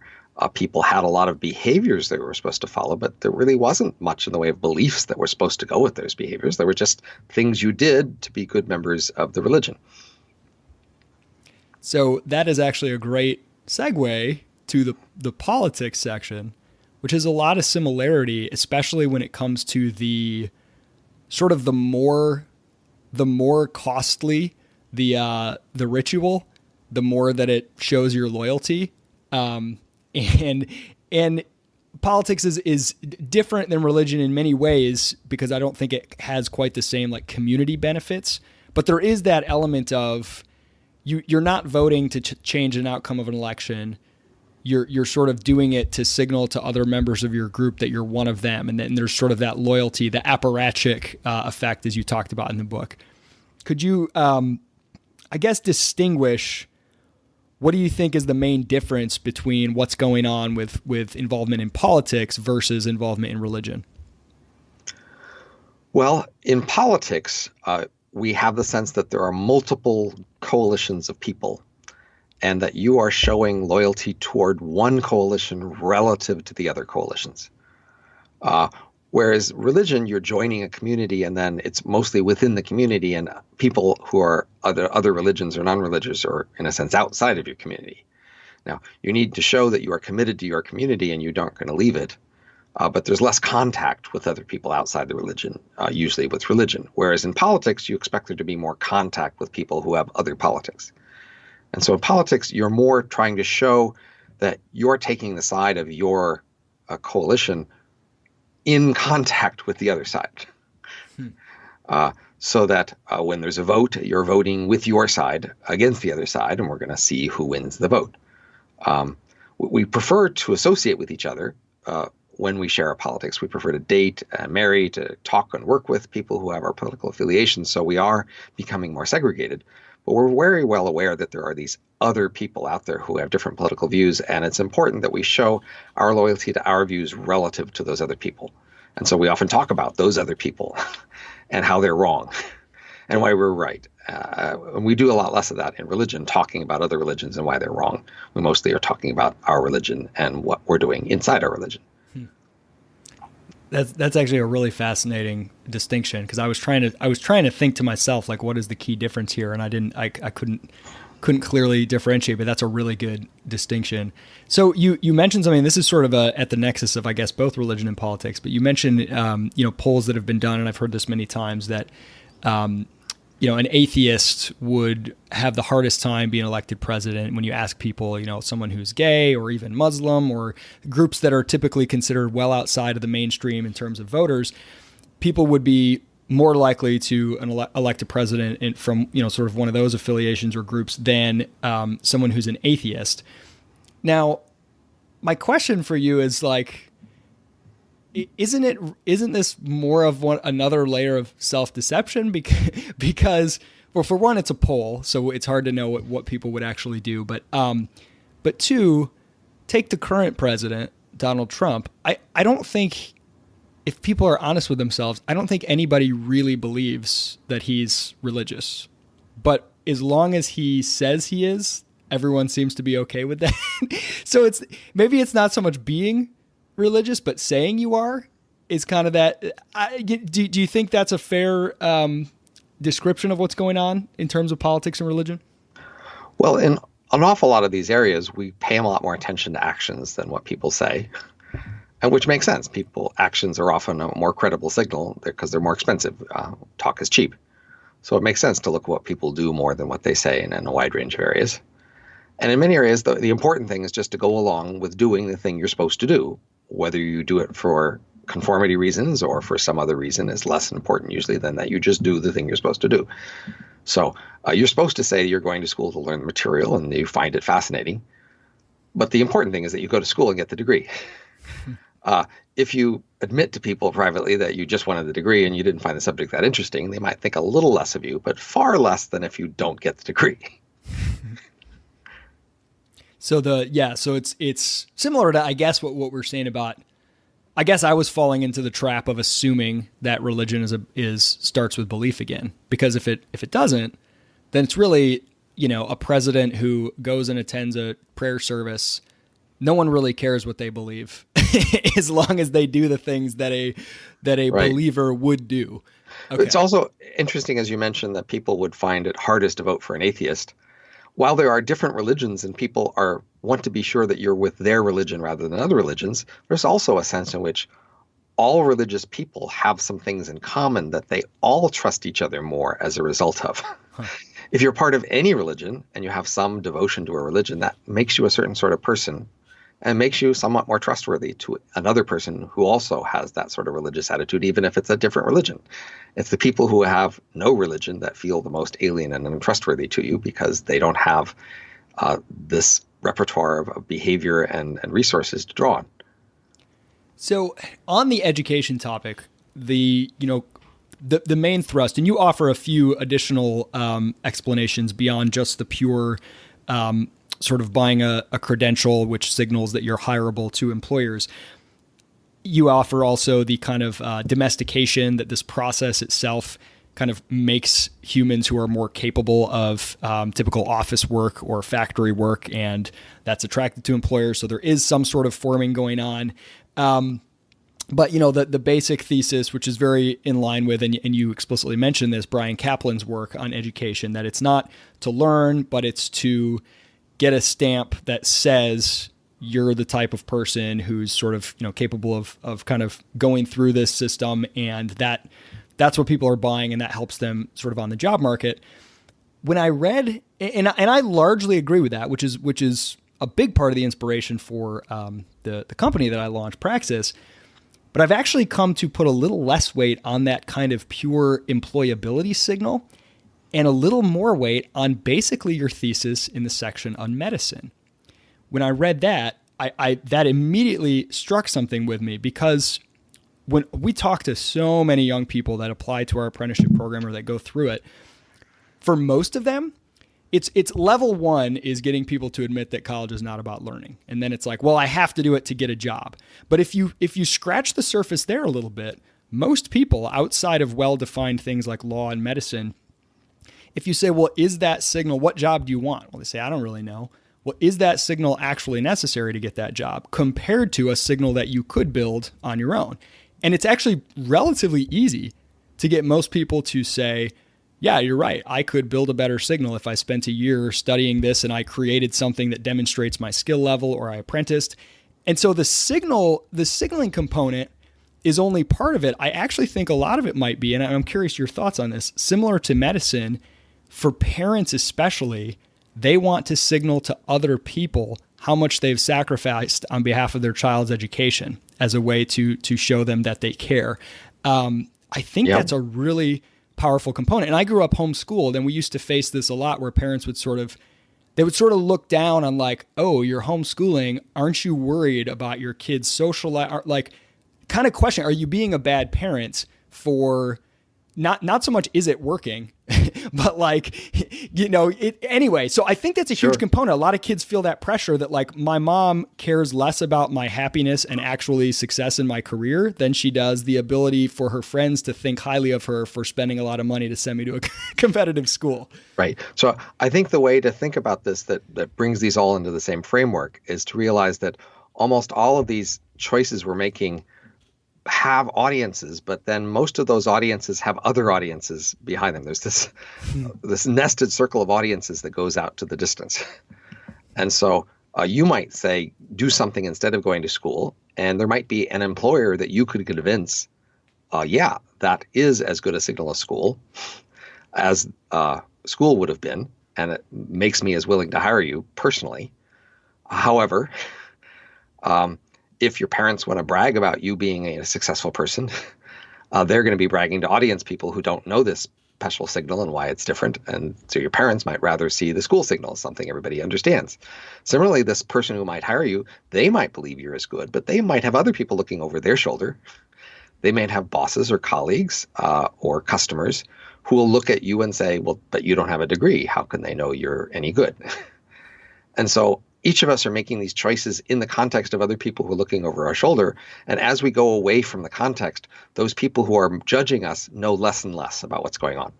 people had a lot of behaviors they were supposed to follow, but there really wasn't much in the way of beliefs that were supposed to go with those behaviors. There were just things you did to be good members of the religion. So that is actually a great segue to the politics section, which has a lot of similarity, especially when it comes to the sort of the more costly the ritual, the more that it shows your loyalty. And politics is different than religion in many ways, because I don't think it has quite the same like community benefits, but there is that element of you're not voting to change an outcome of an election. You're sort of doing it to signal to other members of your group that you're one of them. And then there's sort of that loyalty, the apparatchik effect, as you talked about in the book. Could you, I guess, distinguish what do you think is the main difference between what's going on with involvement in politics versus involvement in religion? Well, in politics, we have the sense that there are multiple coalitions of people, and that you are showing loyalty toward one coalition relative to the other coalitions. Whereas religion, you're joining a community, and then it's mostly within the community, and people who are other religions or non-religious are, in a sense, outside of your community. Now, you need to show that you are committed to your community and you aren't going to leave it, but there's less contact with other people outside the religion, usually with religion. Whereas in politics, you expect there to be more contact with people who have other politics. And so in politics, you're more trying to show that you're taking the side of your coalition in contact with the other side. So that when there's a vote, you're voting with your side against the other side, and we're going to see who wins the vote. We prefer to associate with each other when we share our politics. We prefer to date and marry, to talk and work with people who have our political affiliations. So we are becoming more segregated. But we're very well aware that there are these other people out there who have different political views, and it's important that we show our loyalty to our views relative to those other people. And so we often talk about those other people and how they're wrong and why we're right. And we do a lot less of that in religion, talking about other religions and why they're wrong. We mostly are talking about our religion and what we're doing inside our religion. That's actually a really fascinating distinction, because I was trying to think to myself, like, what is the key difference here, and I couldn't clearly differentiate, but that's a really good distinction. So you mentioned something. This is sort of at the nexus of, I guess, both religion and politics. But you mentioned polls that have been done, and I've heard this many times, that an atheist would have the hardest time being elected president when you ask people, someone who's gay or even Muslim or groups that are typically considered well outside of the mainstream in terms of voters, people would be more likely to elect a president from, sort of one of those affiliations or groups than someone who's an atheist. Now, my question for you is, like, isn't this more of another layer of self-deception? Because, well, for one, it's a poll, so it's hard to know what people would actually do. But two, take the current president, Donald Trump. I don't think, if people are honest with themselves, I don't think anybody really believes that he's religious. But as long as he says he is, everyone seems to be okay with that. So maybe it's not so much being religious, but saying you are is kind of that. Do you think that's a fair description of what's going on in terms of politics and religion? Well, in an awful lot of these areas, we pay a lot more attention to actions than what people say, and which makes sense. Actions are often a more credible signal because they're more expensive. Talk is cheap. So it makes sense to look at what people do more than what they say in a wide range of areas. And in many areas, the important thing is just to go along with doing the thing you're supposed to do. Whether you do it for conformity reasons or for some other reason is less important usually than that you just do the thing you're supposed to do. So you're supposed to say you're going to school to learn the material and you find it fascinating. But the important thing is that you go to school and get the degree. If you admit to people privately that you just wanted the degree and you didn't find the subject that interesting, they might think a little less of you, but far less than if you don't get the degree. So it's similar to, I guess, what we're saying about, I guess I was falling into the trap of assuming that religion starts with belief again, because if it doesn't, then it's really a president who goes and attends a prayer service, no one really cares what they believe as long as they do the things that a Right. believer would do. Okay. It's also interesting, as you mentioned, that people would find it hardest to vote for an atheist. While there are different religions and people want to be sure that you're with their religion rather than other religions, there's also a sense in which all religious people have some things in common that they all trust each other more as a result of. Huh. If you're part of any religion and you have some devotion to a religion, that makes you a certain sort of person and makes you somewhat more trustworthy to another person who also has that sort of religious attitude, even if it's a different religion. It's the people who have no religion that feel the most alien and untrustworthy to you because they don't have this repertoire of behavior and resources to draw on. So on the education topic, the main thrust, and you offer a few additional explanations beyond just the pure sort of buying a credential, which signals that you're hireable to employers. You offer also the kind of domestication, that this process itself kind of makes humans who are more capable of typical office work or factory work, and that's attracted to employers. So there is some sort of forming going on. But the basic thesis, which is very in line with, and you explicitly mentioned this, Brian Kaplan's work on education, that it's not to learn, but it's to get a stamp that says you're the type of person who's sort of, capable of kind of going through this system, and that's what people are buying, and that helps them sort of on the job market. When I read, and I largely agree with that, which is a big part of the inspiration for the company that I launched, Praxis. But I've actually come to put a little less weight on that kind of pure employability signal and a little more weight on basically your thesis in the section on medicine. When I read that, that immediately struck something with me, because when we talk to so many young people that apply to our apprenticeship program or that go through it, for most of them, it's level one is getting people to admit that college is not about learning. And then it's like, well, I have to do it to get a job. But if you scratch the surface there a little bit, most people outside of well-defined things like law and medicine, if you say, well, is that signal, what job do you want? Well, they say, I don't really know. Well, is that signal actually necessary to get that job compared to a signal that you could build on your own? And it's actually relatively easy to get most people to say, yeah, you're right. I could build a better signal if I spent a year studying this and I created something that demonstrates my skill level, or I apprenticed. And so the signaling component is only part of it. I actually think a lot of it might be, and I'm curious your thoughts on this, similar to medicine, for parents especially, they want to signal to other people how much they've sacrificed on behalf of their child's education as a way to show them that they care. I think that's a really powerful component. And I grew up homeschooled, and we used to face this a lot, where parents would sort of look down on like, oh, you're homeschooling. Aren't you worried about your kids' social life? Like, kind of question, are you being a bad parent for not so much is it working, but like, anyway. So I think that's a huge component. A lot of kids feel that pressure that like, my mom cares less about my happiness and actually success in my career than she does the ability for her friends to think highly of her for spending a lot of money to send me to a competitive school. Right. So I think the way to think about this that brings these all into the same framework is to realize that almost all of these choices we're making have audiences, but then most of those audiences have other audiences behind them. There's this nested circle of audiences that goes out to the distance. And so you might say, do something instead of going to school. And there might be an employer that you could convince, that is as good a signal as school would have been. And it makes me as willing to hire you personally. However, if your parents want to brag about you being a successful person, they're going to be bragging to audience people who don't know this special signal and why it's different. And so your parents might rather see the school signal as something everybody understands. Similarly, this person who might hire you, they might believe you're as good, but they might have other people looking over their shoulder. They might have bosses or colleagues or customers who will look at you and say, well, but you don't have a degree. How can they know you're any good? And so each of us are making these choices in the context of other people who are looking over our shoulder. And as we go away from the context, those people who are judging us know less and less about what's going on.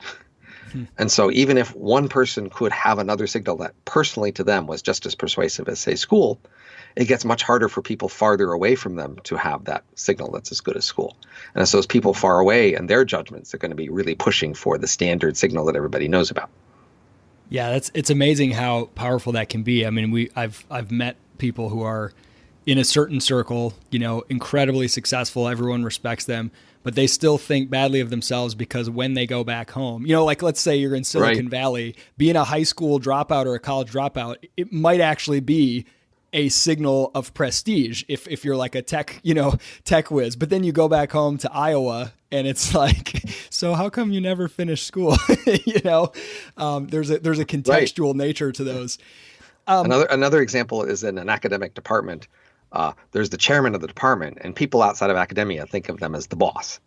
And so even if one person could have another signal that personally to them was just as persuasive as, say, school, it gets much harder for people farther away from them to have that signal that's as good as school. And so those people far away and their judgments are going to be really pushing for the standard signal that everybody knows about. Yeah, it's amazing how powerful that can be. I mean, I've met people who are in a certain circle, incredibly successful, everyone respects them, but they still think badly of themselves because when they go back home, like let's say you're in Silicon Valley, being a high school dropout or a college dropout, it might actually be a signal of prestige if you're like a tech whiz. But then you go back home to Iowa and it's like, so how come you never finished school? There's a contextual nature to those. Another example is in an academic department. There's the chairman of the department, and people outside of academia think of them as the boss.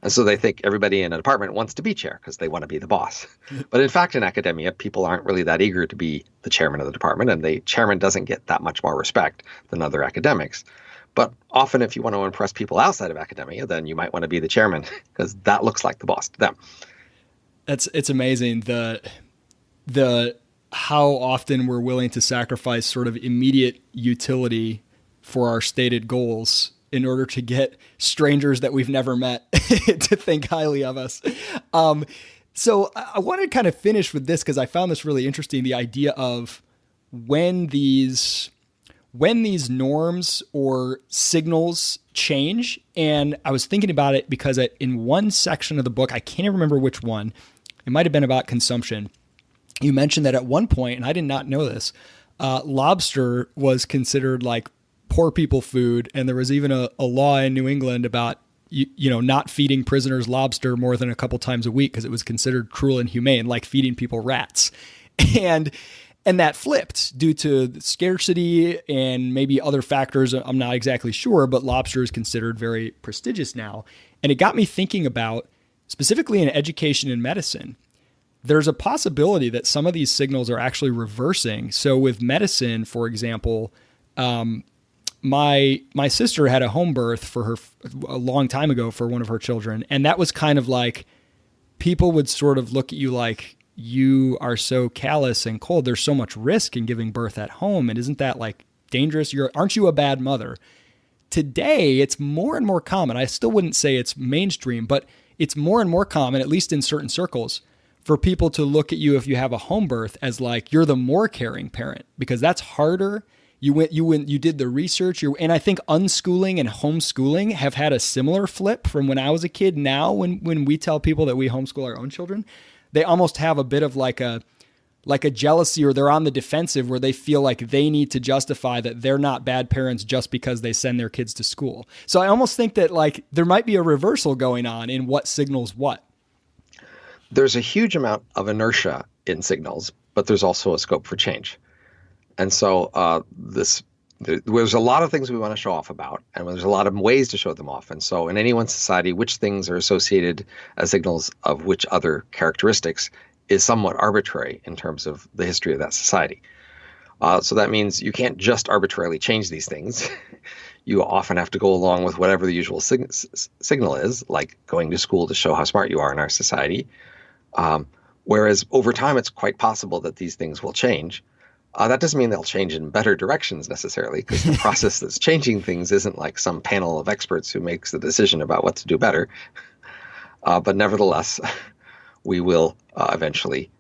And so they think everybody in a department wants to be chair because they want to be the boss. But in fact, in academia, people aren't really that eager to be the chairman of the department, and the chairman doesn't get that much more respect than other academics. But often if you want to impress people outside of academia, then you might want to be the chairman because that looks like the boss to them. It's amazing the how often we're willing to sacrifice sort of immediate utility for our stated goals in order to get strangers that we've never met to think highly of us. So I want to kind of finish with this because I found this really interesting, the idea of when these norms or signals change. And I was thinking about it because in one section of the book, I can't even remember which one, it might have been about consumption. You mentioned that at one point, and I did not know this, lobster was considered like poor people food. And there was even a law in New England about, not feeding prisoners lobster more than a couple times a week because it was considered cruel and inhumane, like feeding people rats. And that flipped due to scarcity and maybe other factors. I'm not exactly sure, but lobster is considered very prestigious now. And it got me thinking about, specifically in education and medicine, there's a possibility that some of these signals are actually reversing. So with medicine, for example, my sister had a home birth for her a long time ago for one of her children. And that was kind of like, people would sort of look at you like, you are so callous and cold. There's so much risk in giving birth at home. And isn't that like dangerous? Aren't you a bad mother? Today, it's more and more common. I still wouldn't say it's mainstream, but it's more and more common, at least in certain circles, for people to look at you if you have a home birth as like, you're the more caring parent, because that's harder. You did the research. And I think unschooling and homeschooling have had a similar flip from when I was a kid. Now, when we tell people that we homeschool our own children, they almost have a bit of like a jealousy, or they're on the defensive where they feel like they need to justify that they're not bad parents just because they send their kids to school. So I almost think that like there might be a reversal going on in what signals what. There's a huge amount of inertia in signals, but there's also a scope for change. And so there's a lot of things we want to show off about, and there's a lot of ways to show them off. And so in any one society, which things are associated as signals of which other characteristics is somewhat arbitrary in terms of the history of that society. So that means you can't just arbitrarily change these things. You often have to go along with whatever the usual signal is, like going to school to show how smart you are in our society. Whereas over time, it's quite possible that these things will change. That doesn't mean they'll change in better directions necessarily, because the process that's changing things isn't like some panel of experts who makes the decision about what to do better. But nevertheless, we will eventually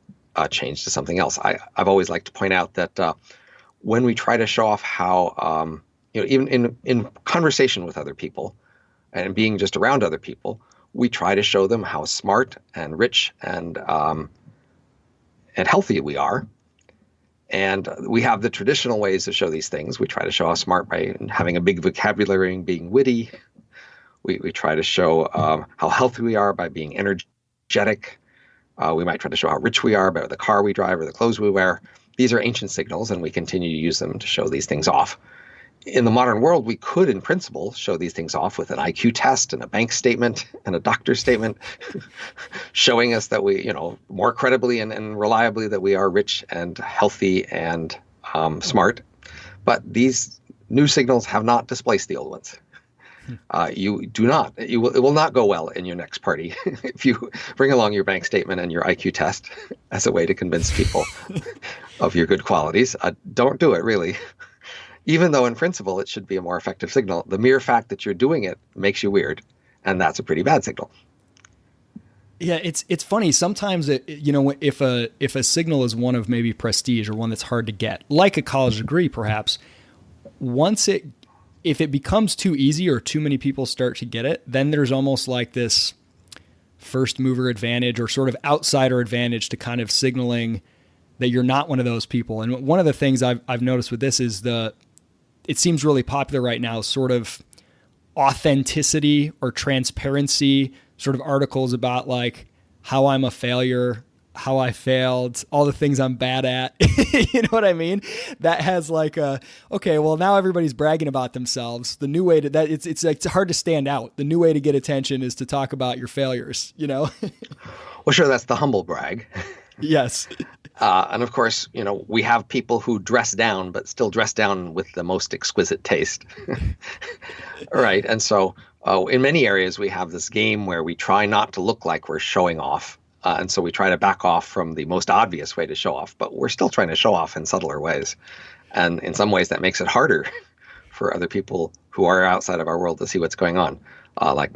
change to something else. I've always liked to point out that when we try to show off how, even in conversation with other people and being just around other people, we try to show them how smart and rich and healthy we are. And we have the traditional ways to show these things. We try to show how smart by having a big vocabulary and being witty. We try to show how healthy we are by being energetic. We might try to show how rich we are by the car we drive or the clothes we wear. These are ancient signals, and we continue to use them to show these things off. In the modern world, we could, in principle, show these things off with an IQ test and a bank statement and a doctor's statement, showing us that we, more credibly and reliably that we are rich and healthy and smart. But these new signals have not displaced the old ones. It will not go well in your next party if you bring along your bank statement and your IQ test as a way to convince people of your good qualities. Don't do it, really. Even though in principle it should be a more effective signal, the mere fact that you're doing it makes you weird, and that's a pretty bad signal. Yeah, it's funny. Sometimes if a signal is one of maybe prestige or one that's hard to get, like a college degree, perhaps, if it becomes too easy or too many people start to get it, then there's almost like this first mover advantage or sort of outsider advantage to kind of signaling that you're not one of those people. And one of the things I've noticed with this is it seems really popular right now, sort of authenticity or transparency sort of articles about like how I'm a failure, how I failed, all the things I'm bad at. You know what I mean? That has like okay, well now everybody's bragging about themselves. The new way to that, it's hard to stand out. The new way to get attention is to talk about your failures, you know? Well, sure, that's the humble brag. Yes. And of course, we have people who dress down, but still dress down with the most exquisite taste. Right. And so in many areas, we have this game where we try not to look like we're showing off. And so we try to back off from the most obvious way to show off, but we're still trying to show off in subtler ways. And in some ways, that makes it harder for other people who are outside of our world to see what's going on. Like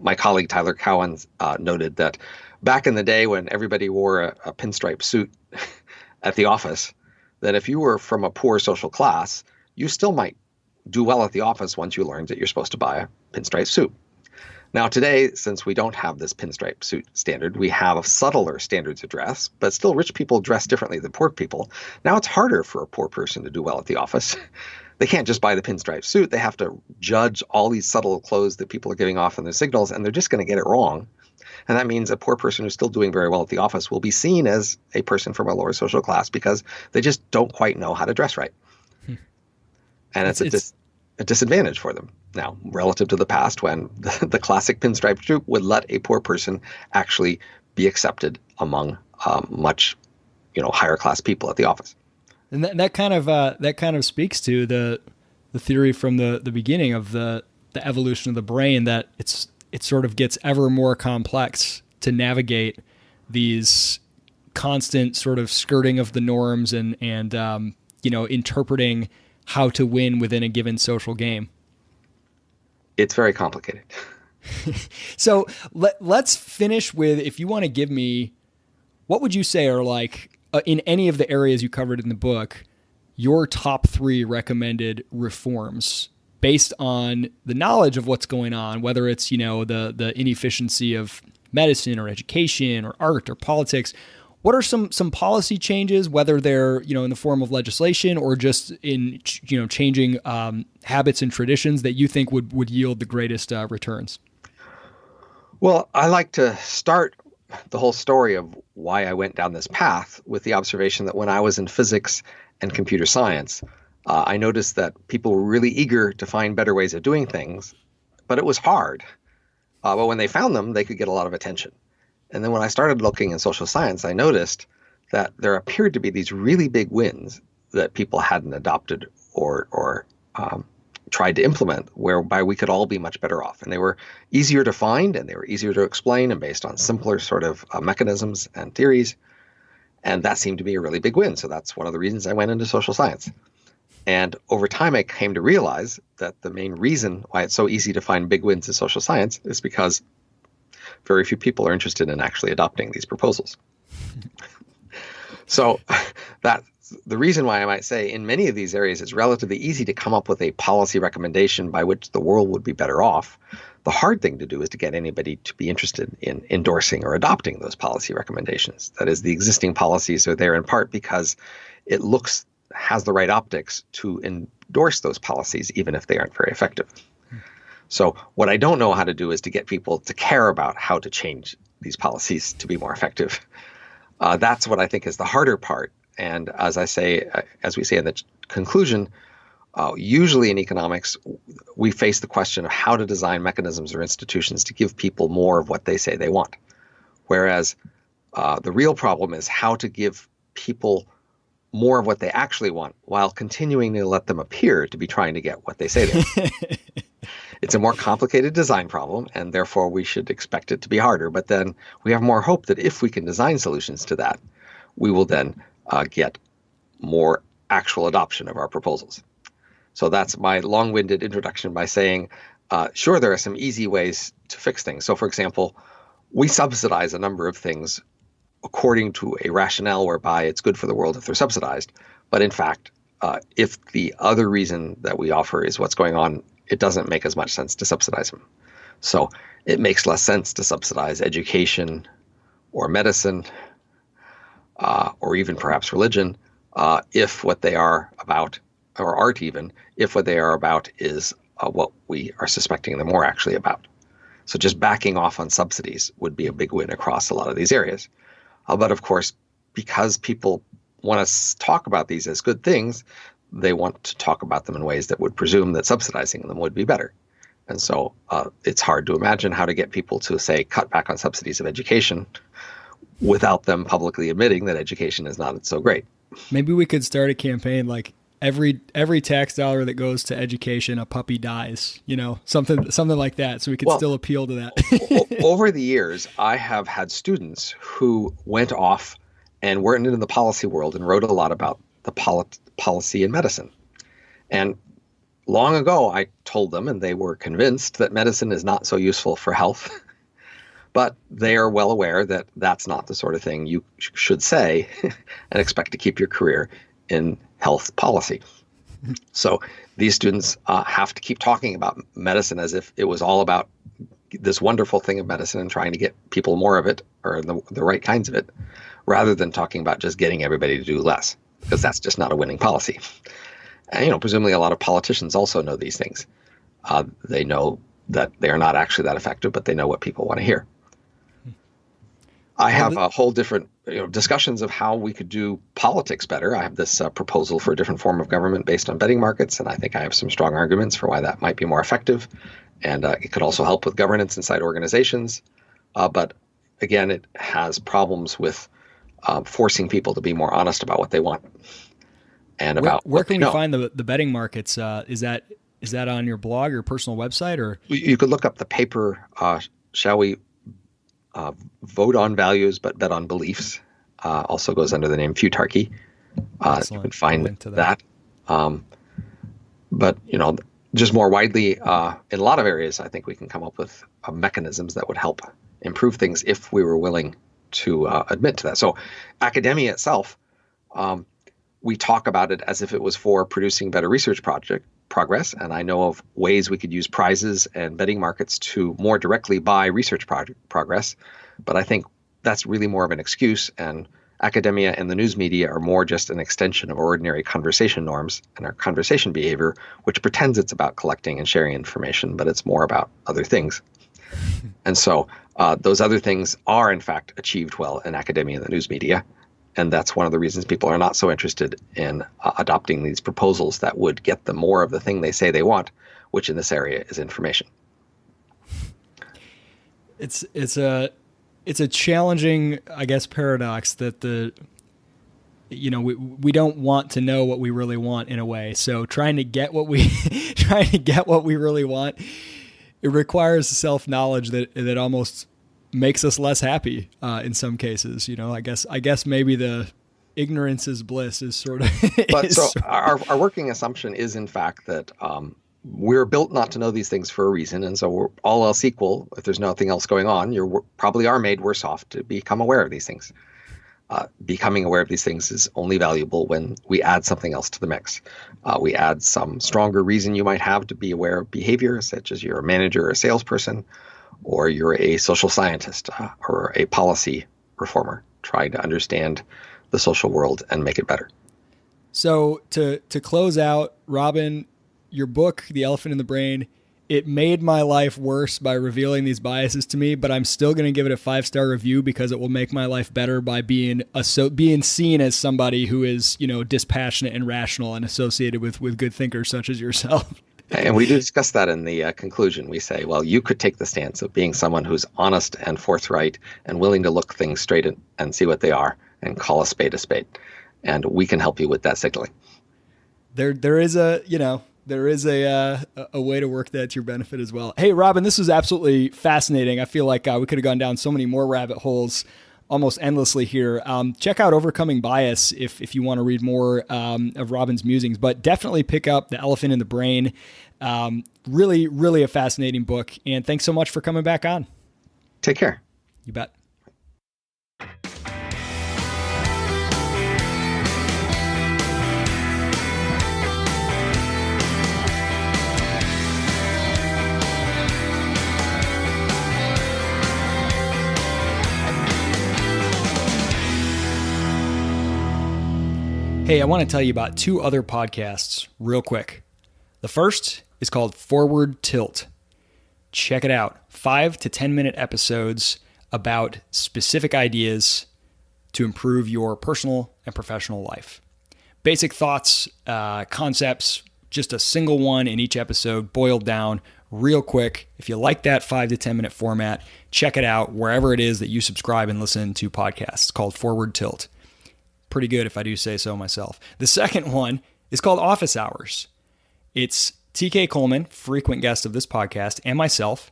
my colleague Tyler Cowan noted that back in the day when everybody wore a pinstripe suit at the office, that if you were from a poor social class, you still might do well at the office once you learned that you're supposed to buy a pinstripe suit. Now today, since we don't have this pinstripe suit standard, we have subtler standards of dress, but still rich people dress differently than poor people. Now it's harder for a poor person to do well at the office. They can't just buy the pinstripe suit. They have to judge all these subtle clothes that people are giving off in their signals, and they're just going to get it wrong. And that means a poor person who's still doing very well at the office will be seen as a person from a lower social class because they just don't quite know how to dress right. And it's a disadvantage for them now relative to the past when the classic pinstripe suit would let a poor person actually be accepted among much higher class people at the office. And that kind of speaks to the theory from the beginning of the evolution of the brain, that it sort of gets ever more complex to navigate these constant sort of skirting of the norms and interpreting how to win within a given social game. It's very complicated. So let's finish with, if you want to give me, what would you say are like, in any of the areas you covered in the book, your top 3 recommended reforms based on the knowledge of what's going on, whether it's, the inefficiency of medicine or education or art or politics. What are some policy changes, whether they're, in the form of legislation or just in, changing habits and traditions that you think would yield the greatest returns? Well, I like to start the whole story of why I went down this path with the observation that when I was in physics and computer science, I noticed that people were really eager to find better ways of doing things, but it was hard. But when they found them, they could get a lot of attention. And then when I started looking in social science, I noticed that there appeared to be these really big wins that people hadn't adopted or tried to implement, whereby we could all be much better off. And they were easier to find, and they were easier to explain, and based on simpler sort of mechanisms and theories. And that seemed to be a really big win. So that's one of the reasons I went into social science. And over time, I came to realize that the main reason why it's so easy to find big wins in social science is because very few people are interested in actually adopting these proposals. So that's the reason why I might say in many of these areas, it's relatively easy to come up with a policy recommendation by which the world would be better off. The hard thing to do is to get anybody to be interested in endorsing or adopting those policy recommendations. That is, the existing policies are there in part because it has the right optics to endorse those policies, even if they aren't very effective. So what I don't know how to do is to get people to care about how to change these policies to be more effective. That's what I think is the harder part. And as we say in the conclusion, usually in economics, we face the question of how to design mechanisms or institutions to give people more of what they say they want. Whereas the real problem is how to give people more of what they actually want while continuing to let them appear to be trying to get what they say they want. It's a more complicated design problem, and therefore we should expect it to be harder. But then we have more hope that if we can design solutions to that, we will then get more actual adoption of our proposals. So that's my long-winded introduction by saying, sure, there are some easy ways to fix things. So, for example, we subsidize a number of things according to a rationale whereby it's good for the world if they're subsidized. But in fact, if the other reason that we offer is what's going on, it doesn't make as much sense to subsidize them. So it makes less sense to subsidize education or medicine or even perhaps religion if what they are about, or art even, if what they are about is what we are suspecting them more actually about. So just backing off on subsidies would be a big win across a lot of these areas. But of course, because people want to talk about these as good things, they want to talk about them in ways that would presume that subsidizing them would be better. And so it's hard to imagine how to get people to, say, cut back on subsidies of education without them publicly admitting that education is not so great. Maybe we could start a campaign like every tax dollar that goes to education, a puppy dies, something like that. So we could still appeal to that. Over the years, I have had students who went off and were in the policy world and wrote a lot about the policy in medicine. And long ago, I told them, and they were convinced, that medicine is not so useful for health. But they are well aware that that's not the sort of thing you should say and expect to keep your career in health policy. So these students have to keep talking about medicine as if it was all about this wonderful thing of medicine and trying to get people more of it, or the right kinds of it, rather than talking about just getting everybody to do less, because that's just not a winning policy. And, presumably a lot of politicians also know these things. They know that they are not actually that effective, but they know what people want to hear. I have a whole different discussions of how we could do politics better. I have this proposal for a different form of government based on betting markets, and I think I have some strong arguments for why that might be more effective. And it could also help with governance inside organizations. But again, it has problems with forcing people to be more honest about what they want and about where can we find the betting markets? Is that on your blog or personal website? Or you could look up the paper, Shall We Vote on Values but Bet on Beliefs? Also goes under the name Futarchy. You can find that. But just more widely, in a lot of areas, I think we can come up with mechanisms that would help improve things if we were willing to admit to that. So academia itself, we talk about it as if it was for producing better research progress. And I know of ways we could use prizes and betting markets to more directly buy research progress. But I think that's really more of an excuse. And academia and the news media are more just an extension of ordinary conversation norms and our conversation behavior, which pretends it's about collecting and sharing information, but it's more about other things. And so those other things are, in fact, achieved well in academia and the news media. And that's one of the reasons people are not so interested in adopting these proposals that would get them more of the thing they say they want, which in this area is information. It's a challenging, I guess, paradox that we don't want to know what we really want in a way. So trying to get what we really want, it requires self-knowledge that almost makes us less happy in some cases. I guess maybe the ignorance is bliss is sort of. But our working assumption is in fact that we're built not to know these things for a reason, and so we're all else equal. If there's nothing else going on, you probably are made worse off to become aware of these things. Becoming aware of these things is only valuable when we add something else to the mix. We add some stronger reason you might have to be aware of behavior, such as you're a manager or a salesperson, or you're a social scientist or a policy reformer trying to understand the social world and make it better. So to close out, Robin, your book, The Elephant in the Brain, it made my life worse by revealing these biases to me, but I'm still going to give it a 5-star review because it will make my life better by being seen as somebody who is, dispassionate and rational and associated with good thinkers such as yourself. And we do discuss that in the conclusion. We say, well, you could take the stance of being someone who's honest and forthright and willing to look things straight and see what they are and call a spade a spade. And we can help you with that signaling. There is a, There is a way to work that to your benefit as well. Hey, Robin, this was absolutely fascinating. I feel like we could have gone down so many more rabbit holes almost endlessly here. Check out Overcoming Bias if you want to read more of Robin's musings, but definitely pick up The Elephant in the Brain. Really, really a fascinating book. And thanks so much for coming back on. Take care. You bet. Hey, I want to tell you about two other podcasts real quick. The first is called Forward Tilt. Check it out. 5 to 10 minute episodes about specific ideas to improve your personal and professional life. Basic thoughts, concepts, just a single one in each episode, boiled down real quick. If you like that 5 to 10 minute format, check it out wherever it is that you subscribe and listen to podcasts. It's called Forward Tilt. Pretty good if I do say so myself. The second one is called Office Hours. It's TK Coleman, frequent guest of this podcast, and myself,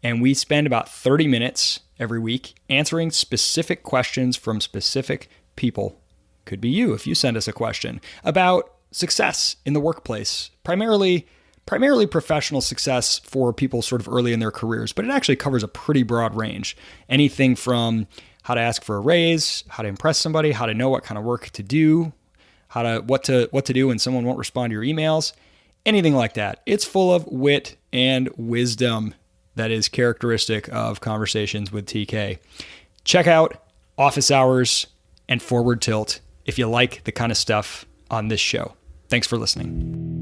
and we spend about 30 minutes every week answering specific questions from specific people. Could be you if you send us a question about success in the workplace, primarily professional success for people sort of early in their careers, but it actually covers a pretty broad range. Anything from how to ask for a raise, how to impress somebody, how to know what kind of work to do, what to do when someone won't respond to your emails, anything like that. It's full of wit and wisdom that is characteristic of conversations with TK. Check out Office Hours and Forward Tilt if you like the kind of stuff on this show. Thanks for listening.